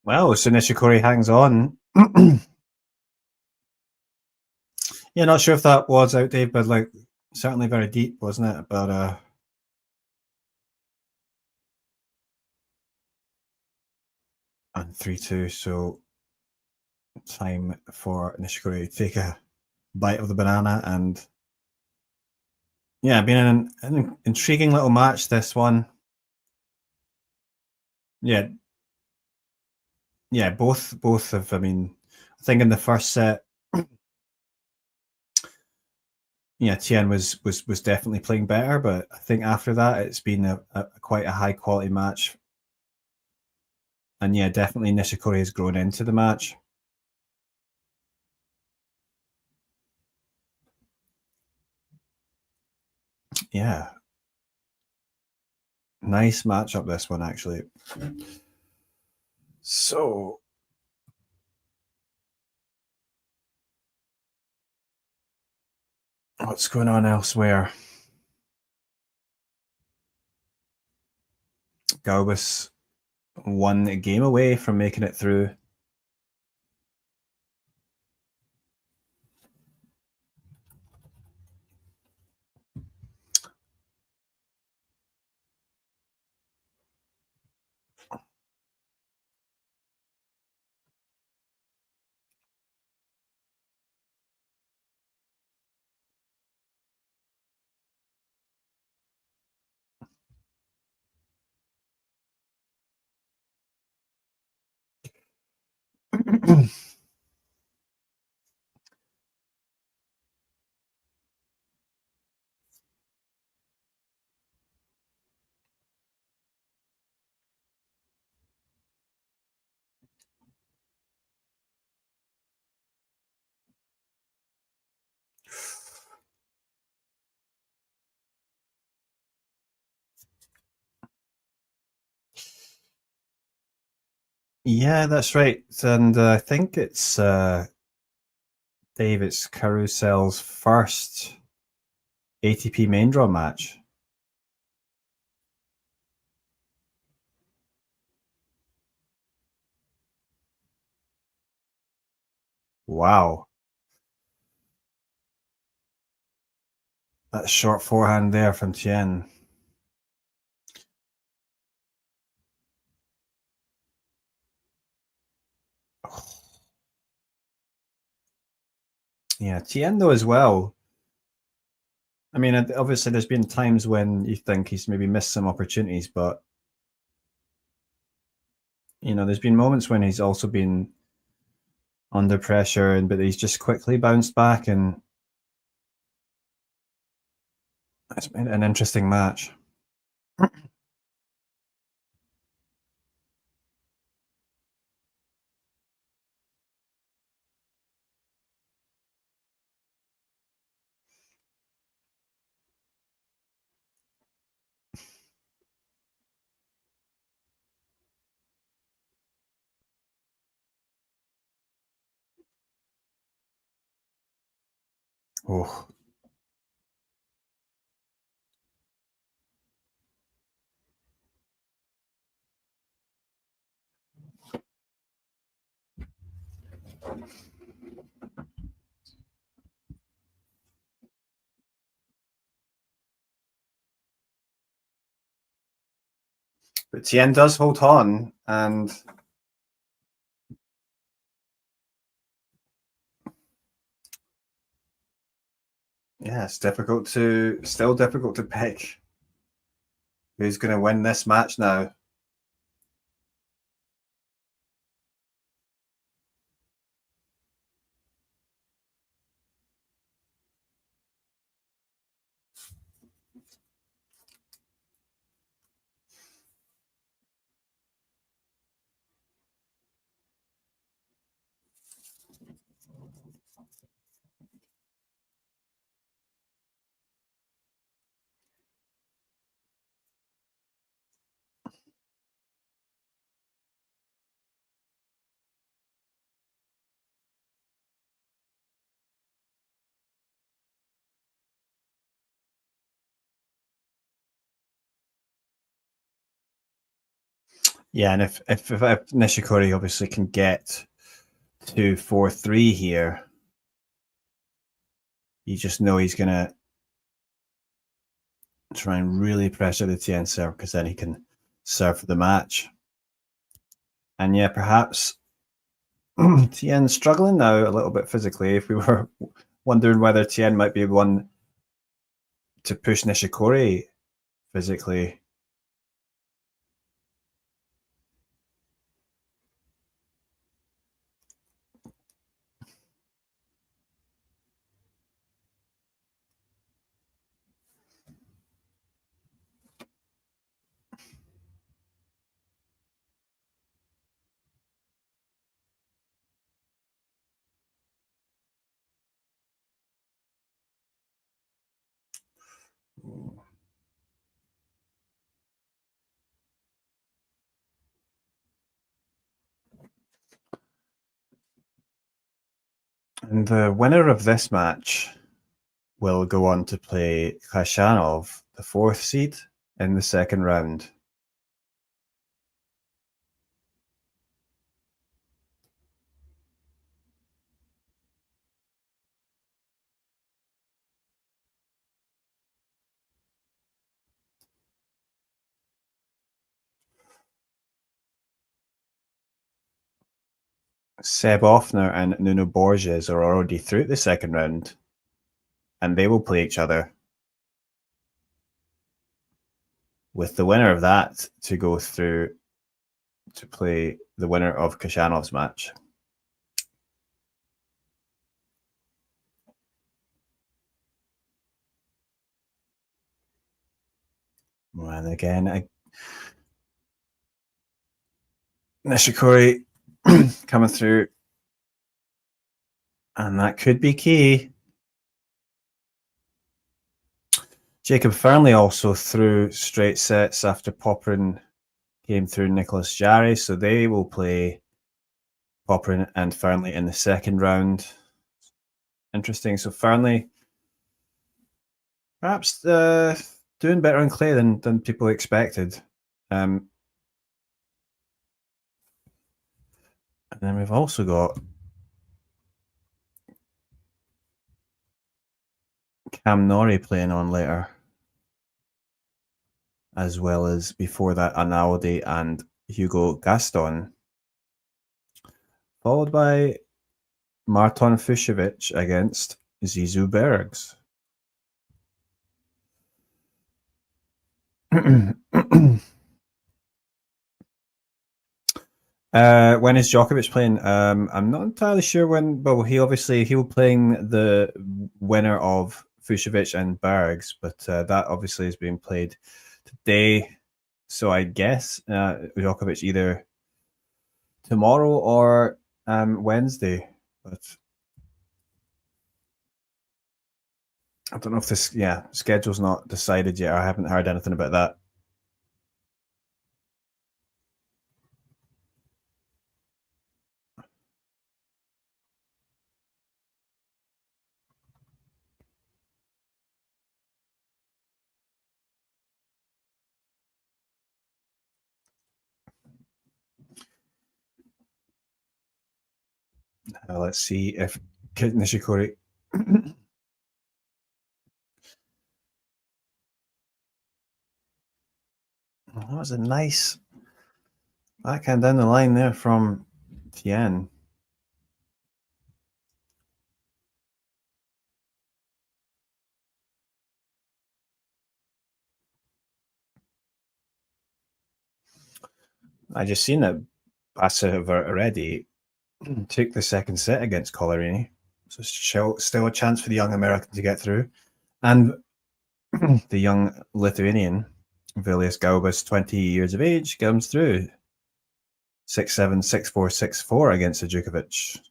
S11: Well, so Nishikori hangs on. Yeah, not sure if that was out, Dave, but like certainly very deep, wasn't it? But and 3-2, so time for Nishikori to take a bite of the banana. And yeah, been an intriguing little match, this one. Yeah, both have. I mean, I think in the first set, yeah, Tien was definitely playing better, but I think after that, it's been a quite a high quality match. And yeah, definitely Nishikori has grown into the match. Yeah, nice matchup, this one, actually. So what's going on elsewhere? Galbus 1 game away from making it through. Yeah, that's right. And I think it's Dave, it's Carousel's first ATP main draw match. Wow. That short forehand there from Tien. Yeah, Tien though as well. I mean, obviously there's been times when you think he's maybe missed some opportunities, but you know, there's been moments when he's also been under pressure, but he's just quickly bounced back, and it's been an interesting match. Oh. But Tien does hold on, and yeah, it's still difficult to pick who's going to win this match now. Yeah, and if Nishikori obviously can get to 4-3 here, You just know he's going to try and really pressure the Tien serve because then he can serve for the match. And yeah, perhaps Tien struggling now a little bit physically. If we were wondering whether Tien might be one to push Nishikori physically. And the winner of this match will go on to play Khashanov, the 4th seed, in the second round. Seb Offner and Nuno Borges are already through the second round, and they will play each other, with the winner of that to go through to play the winner of Khashanov's match. And again, Nishikori coming through, and that could be key. Jacob Fernley also threw straight sets after Popperin came through Nicholas Jarry, so they will play Popperin and Fernley in the second round. Interesting. So Fernley perhaps doing better on clay than people expected. And then we've also got Cam Norrie playing on later, as well as before that Analdi and Hugo Gaston, followed by Marton Fušović against Zizou Bergs. When is Djokovic playing? I'm not entirely sure when, but he will playing the winner of Fušović and Bergs, but that obviously is being played today. So I guess Djokovic either tomorrow or Wednesday. But I don't know if this schedule's not decided yet. I haven't heard anything about that. Let's see if Nishikori that was a nice backhand down the line there from Tien. I just seen that Bassett already took the second set against Collarini. So still a chance for the young American to get through. And the young Lithuanian, Vilius Gaubas, 20 years of age, comes through 6-7, 6-4, 6-4 against Djokovic.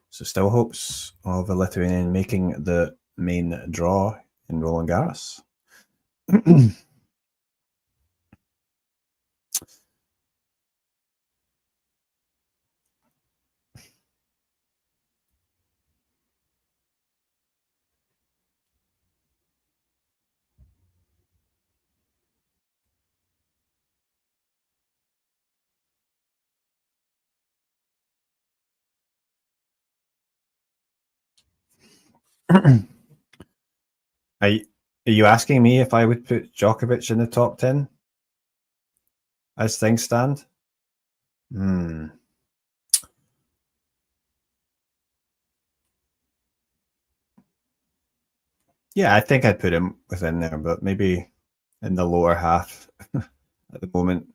S11: So still hopes of a Lithuanian making the main draw in Roland Garros. Are you asking me if I would put Djokovic in the top 10 as things stand? Yeah, I think I'd put him within there, but maybe in the lower half at the moment.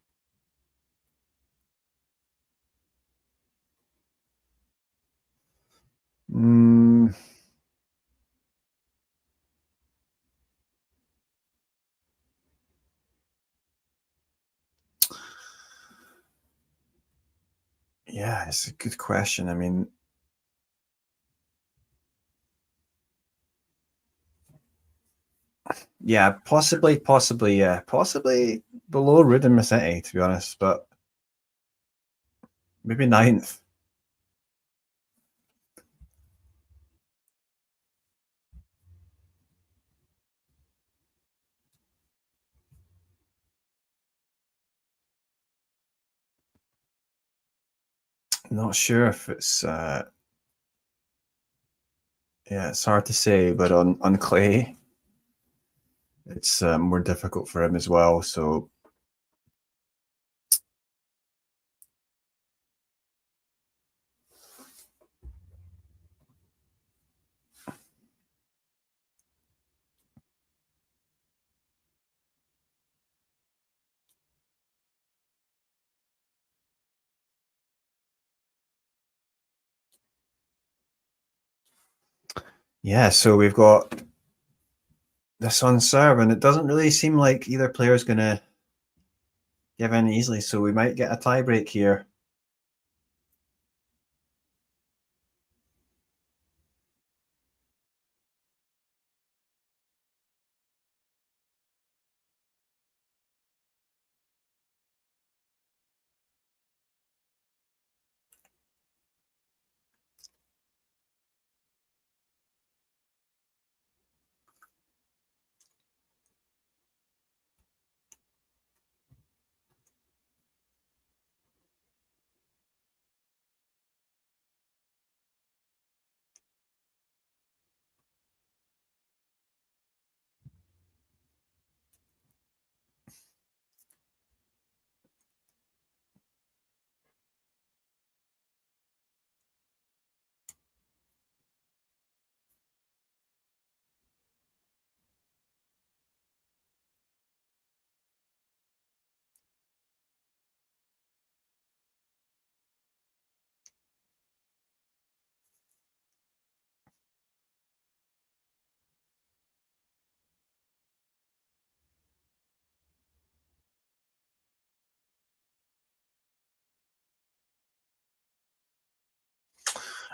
S11: Yeah, it's a good question. I mean, yeah, possibly below Ruud and Massetti, to be honest, but maybe ninth. Not sure if it's yeah, it's hard to say, but on clay, it's more difficult for him as well. So yeah, so we've got this on serve, and it doesn't really seem like either player is going to give in easily. So we might get a tie break here.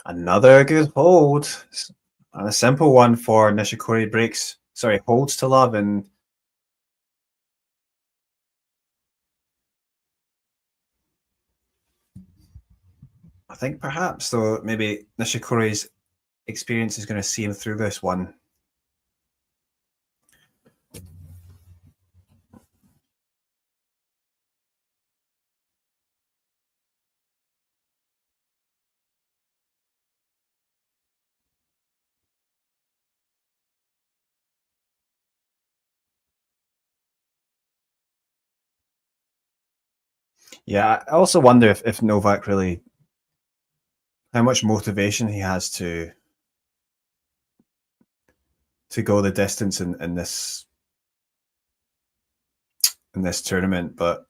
S11: Another good hold. And a simple one for Nishikori breaks. Sorry, holds to love, and I think perhaps though maybe Nishikori's experience is going to see him through this one. Yeah, I also wonder if Novak really, how much motivation he has to go the distance in this tournament. But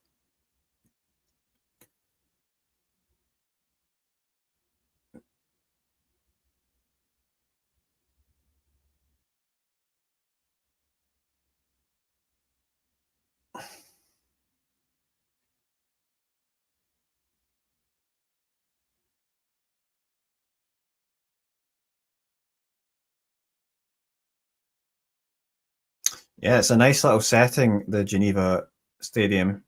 S11: yeah, it's a nice little setting, the Geneva Stadium.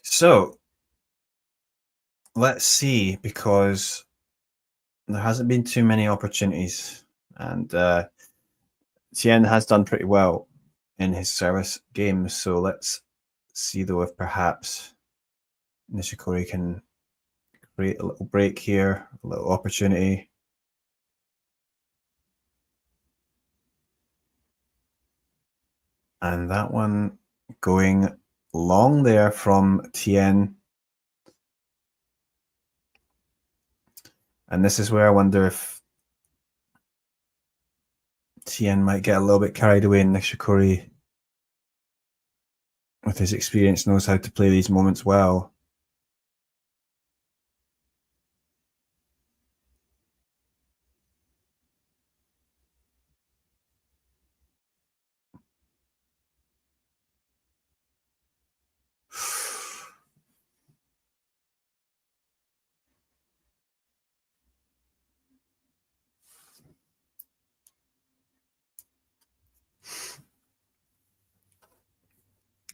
S11: So let's see, because there hasn't been too many opportunities, and Tien has done pretty well in his service games, so let's see though if perhaps Nishikori can create a little break here, a little opportunity. And that one going long there from Tien. And this is where I wonder if Tien might get a little bit carried away, and Nishikori, with his experience, knows how to play these moments well.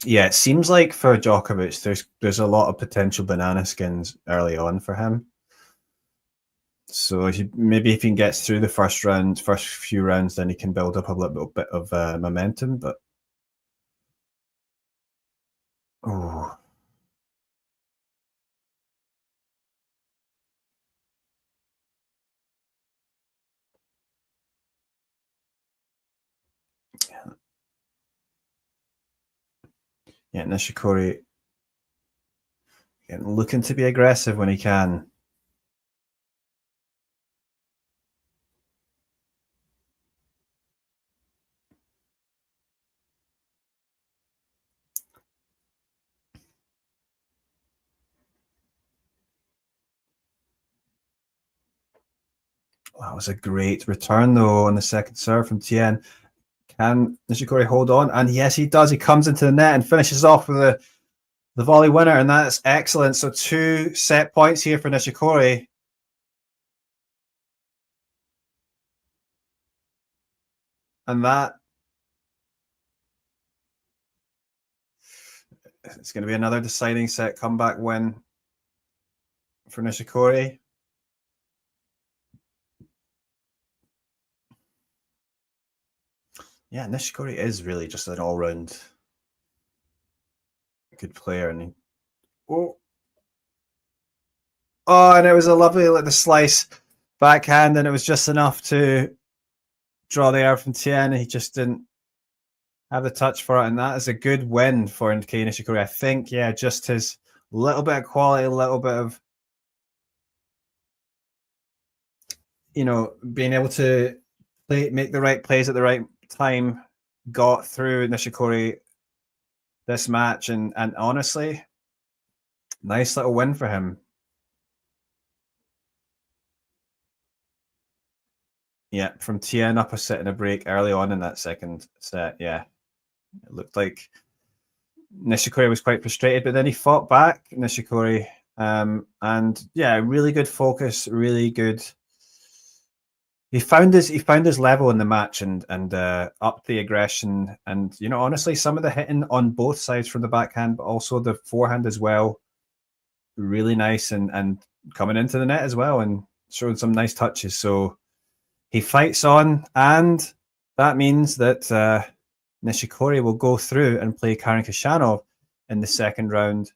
S11: Yeah, it seems like for Djokovic, there's a lot of potential banana skins early on for him. So maybe if he gets through the first few rounds, then he can build up a little bit of momentum. But oh, yeah, Nishikori looking to be aggressive when he can. That was a great return, though, on the second serve from Tien. Can Nishikori hold on? And yes, he does. He comes into the net and finishes off with the volley winner, and that's excellent. So 2 set points here for Nishikori. And that it's going to be another deciding set comeback win for Nishikori. Yeah, Nishikori is really just an all-round good player. And and it was a lovely the slice backhand, and it was just enough to draw the air from Tien. He just didn't have the touch for it, and that is a good win for Kei Nishikori. I think, yeah, just his little bit of quality, a little bit of, being able to make the right plays at the right time, got through Nishikori this match, and honestly, nice little win for him. Yeah, from Tien up a set in a break early on in that second set. Yeah, it looked like Nishikori was quite frustrated, but then he fought back, Nishikori, and yeah, really good focus, really good. He found his level in the match and upped the aggression, and honestly, some of the hitting on both sides from the backhand, but also the forehand as well, really nice, and coming into the net as well, and showing some nice touches. So he fights on, and that means that Nishikori will go through and play Karen Khachanov in the second round.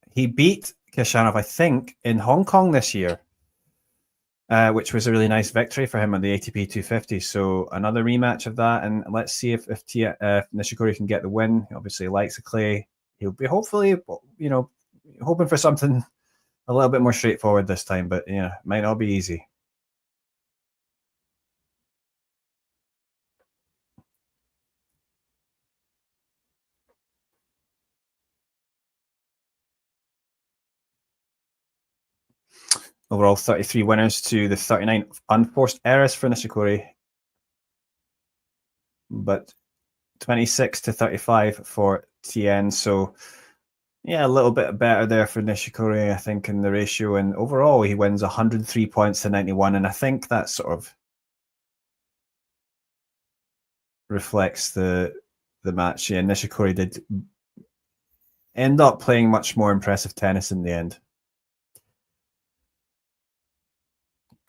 S11: He beat Khachanov, I think, in Hong Kong this year, which was a really nice victory for him on the ATP 250. So another rematch of that, and let's see if Nishikori can get the win. He obviously likes the clay. He'll be hopefully, hoping for something a little bit more straightforward this time, but it might not be easy. Overall, 33 winners to the 39 unforced errors for Nishikori, but 26 to 35 for Tien. So, yeah, a little bit better there for Nishikori, I think, in the ratio. And overall, he wins 103 points to 91. And I think that sort of reflects the match. Yeah, Nishikori did end up playing much more impressive tennis in the end.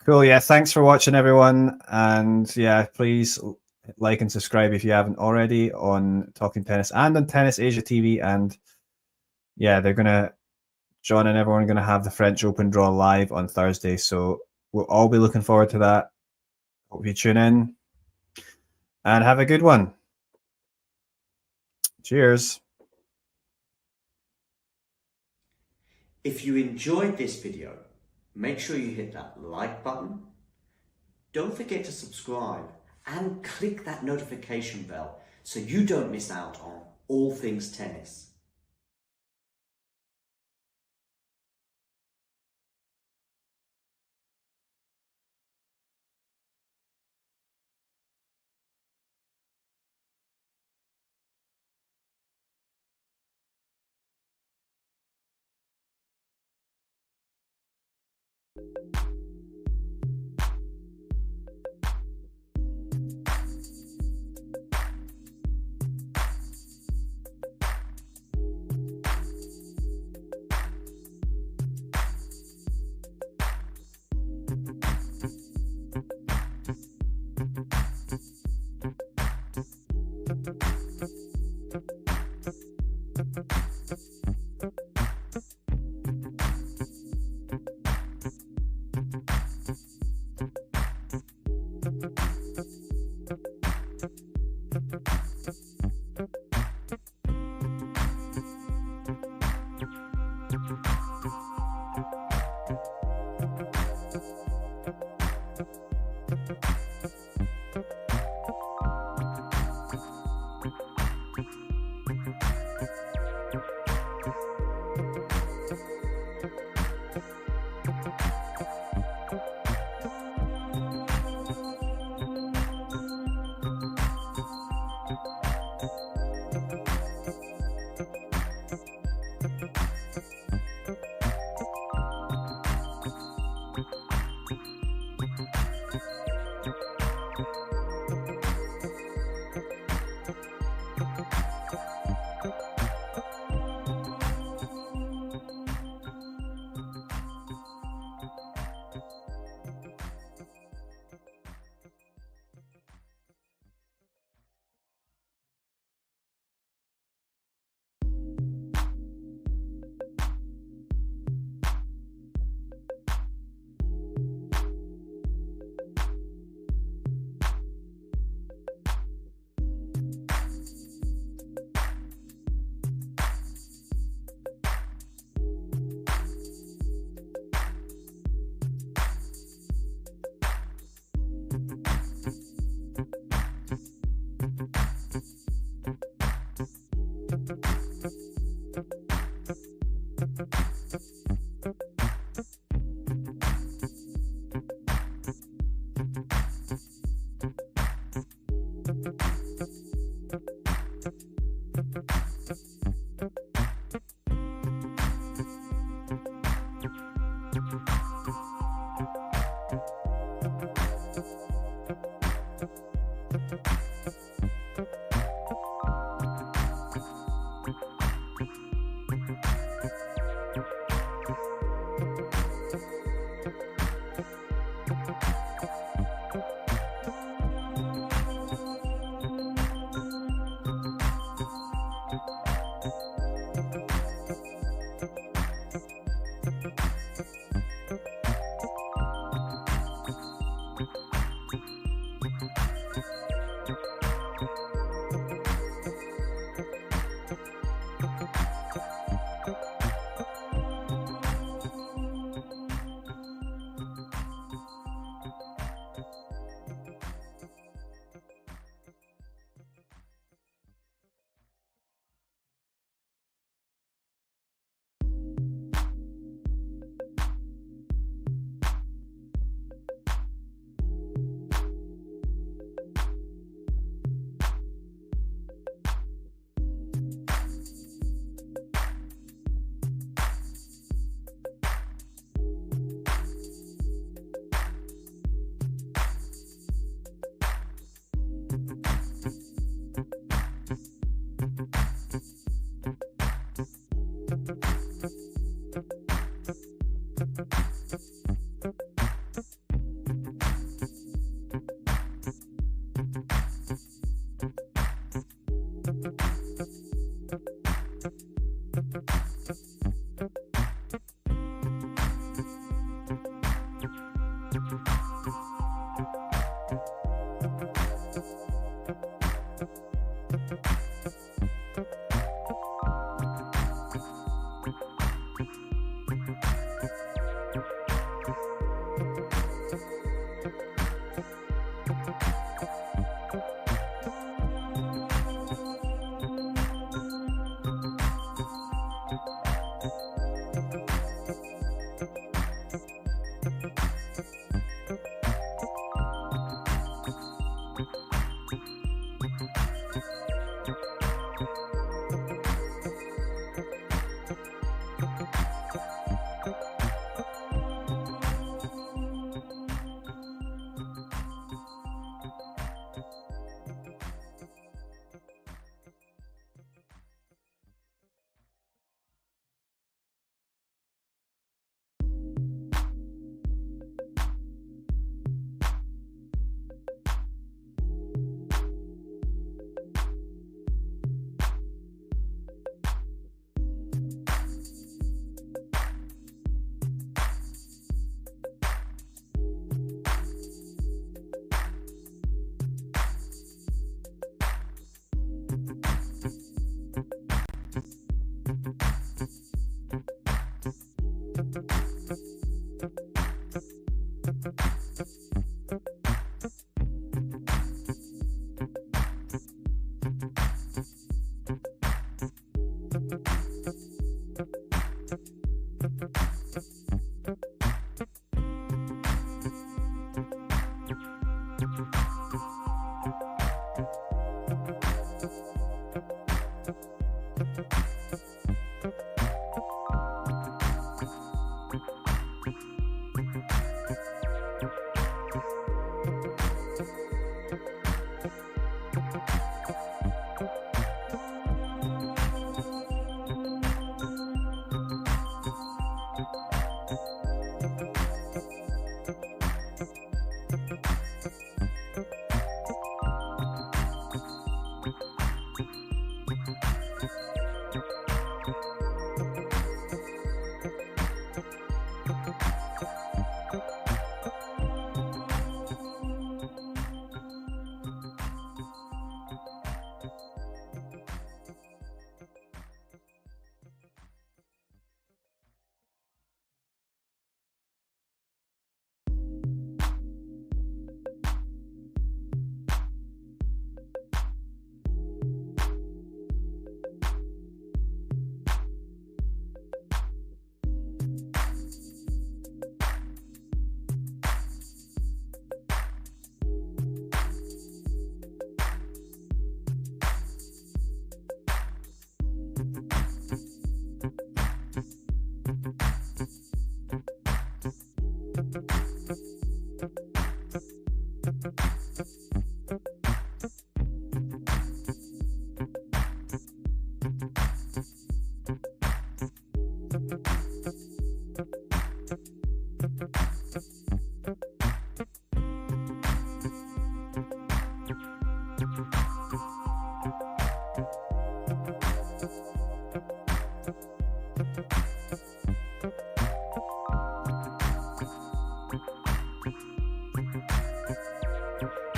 S11: Cool. Yeah. Thanks for watching, everyone. And yeah, please like and subscribe if you haven't already on Talking Tennis and on Tennis Asia TV. And yeah, John and everyone are going to have the French Open draw live on Thursday. So we'll all be looking forward to that. Hope you tune in and have a good one. Cheers.
S2: If you enjoyed this video, make sure you hit that like button. Don't forget to subscribe and click that notification bell so you don't miss out on all things tennis.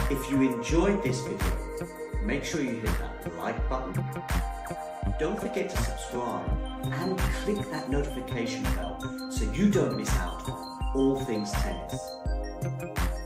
S2: If you enjoyed this video, make sure you hit that like button. Don't forget to subscribe and click that notification bell so you don't miss out on all things tennis.